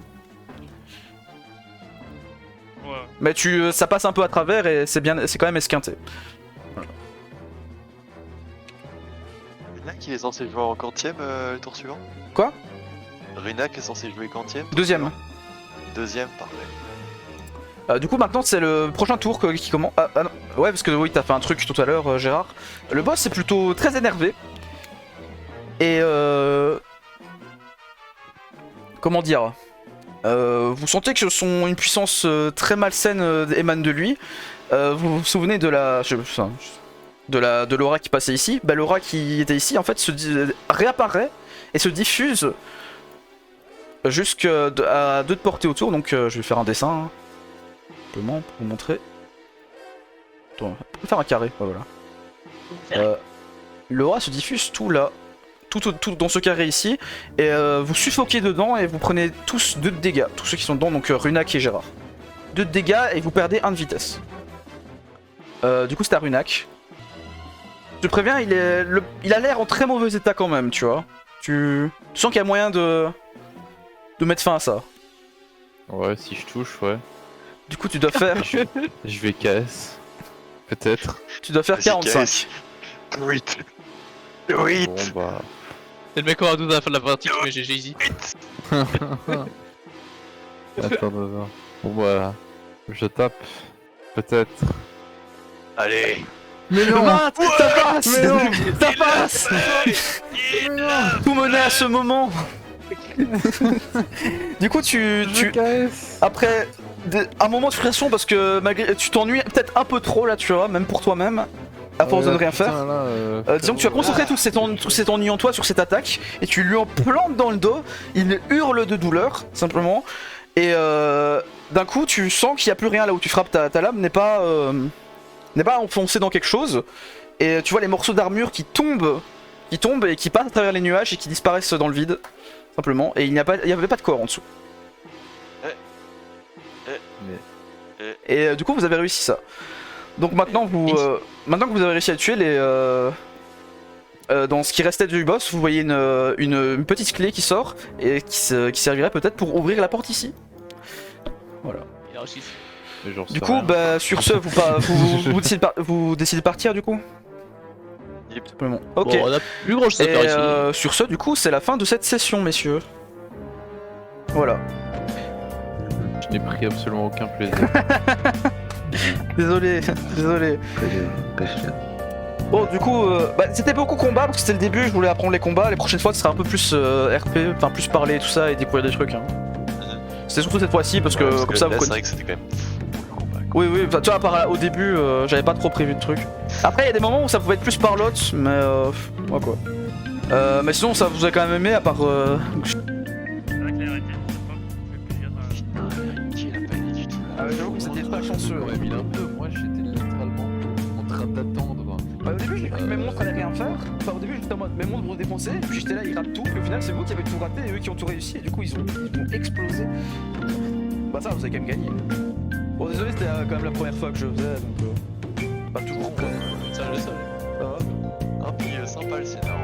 Ouais. Mais ça passe un peu à travers et c'est quand même esquinté. Runak il est censé jouer en quantième le tour suivant? Quoi? Runak est censé jouer quantième? tour Deuxième. suivant Deuxième, parfait. Du coup, maintenant, c'est le prochain tour qui commence. Ah non. Ouais, parce que oui, t'as fait un truc tout à l'heure, Gérard. Le boss est plutôt très énervé. Et comment dire? Vous sentez que une puissance très malsaine émane de lui. Vous vous souvenez de de l'aura qui passait ici? Bah, l'aura qui était ici, en fait, réapparaît et se diffuse jusqu'à 2 de portée autour. Donc, je vais faire un dessin. Hein. Simplement pour vous montrer. Attends, on peut faire un carré, ouais, voilà. L'aura se diffuse tout là, tout dans ce carré ici, et vous suffoquez dedans et vous prenez tous 2 de dégâts, tous ceux qui sont dedans, donc Runak et Gérard. 2 de dégâts et vous perdez 1 de vitesse. Du coup c'est à Runak. Je te préviens, il a l'air en très mauvais état quand même, tu vois. Tu sens qu'il y a moyen de mettre fin à ça. Ouais, si je touche, ouais. Du coup tu dois faire, Je vais KS. Peut-être. tu dois faire Vas-y, 45. Oui. Oui. Bon, bah. Et le mec aura 12 à la fin de la partie, mais GG easy. Attends. Bon, bah. Je tape. Peut-être. Allez. Mais non! Ça passe! Mais non! Ça passe! Tout menait à ce moment. Du coup, tu KS! après un moment de frustration parce que malgré tu t'ennuies peut-être un peu trop là, tu vois, même pour toi-même, à force de ne rien faire. Disons que tu as concentré tout cet ennui en toi sur cette attaque et tu lui en plantes dans le dos. Il hurle de douleur simplement et d'un coup tu sens qu'il n'y a plus rien là où tu frappes, ta lame n'est pas enfoncée dans quelque chose, et tu vois les morceaux d'armure qui tombent et qui passent à travers les nuages et qui disparaissent dans le vide, simplement, et il n'y avait pas de corps en dessous. Et du coup vous avez réussi ça. Donc maintenant maintenant que vous avez réussi à tuer les... dans ce qui restait du boss, vous voyez une petite clé qui sort et qui servirait peut-être pour ouvrir la porte ici. Voilà. Il a réussi. Mais j'en sais Du coup, rien. bah sur ce, vous décidez de partir du coup. Yep. Simplement. Ok. Bon, on a plus grand chose à Et faire ici. sur ce, du coup, c'est la fin de cette session, messieurs. Voilà. Je n'ai pris absolument aucun plaisir. Désolé, désolé. Bon, du coup, c'était beaucoup combat parce que c'était le début. Je voulais apprendre les combats. Les prochaines fois, ce sera un peu plus RP, enfin plus parler et tout ça et découvrir des trucs. Hein. C'était surtout cette fois-ci parce que comme ça, là, vous c'est connaissez. vrai que c'était quand même fou le combat. Oui, oui, tu vois, au début, j'avais pas trop prévu de trucs. Après, il y a des moments où ça pouvait être plus parlotte, mais ouais, quoi. Mais sinon, ça vous a quand même aimé, à part. C'est vrai que l'air était Il a pas aidé du tout là. J'avoue que c'était pas chanceux. Ouais, il a un peu. Moi, j'étais littéralement en train d'attendre. Au début, j'ai cru que mes monstres allaient rien faire. Enfin, au début, j'étais en mode mes monstres vont défoncer. Puis j'étais là, ils ratent tout. Puis au final, c'est vous qui avez tout raté et eux qui ont tout réussi. Et du coup, ils ont explosé. Bah, ça, vous avez quand même gagné. Bon, désolé, c'était quand même la première fois que je faisais. Donc, pas toujours. Ça, je le savais. Ça va. Ah, puis sympa le scénario.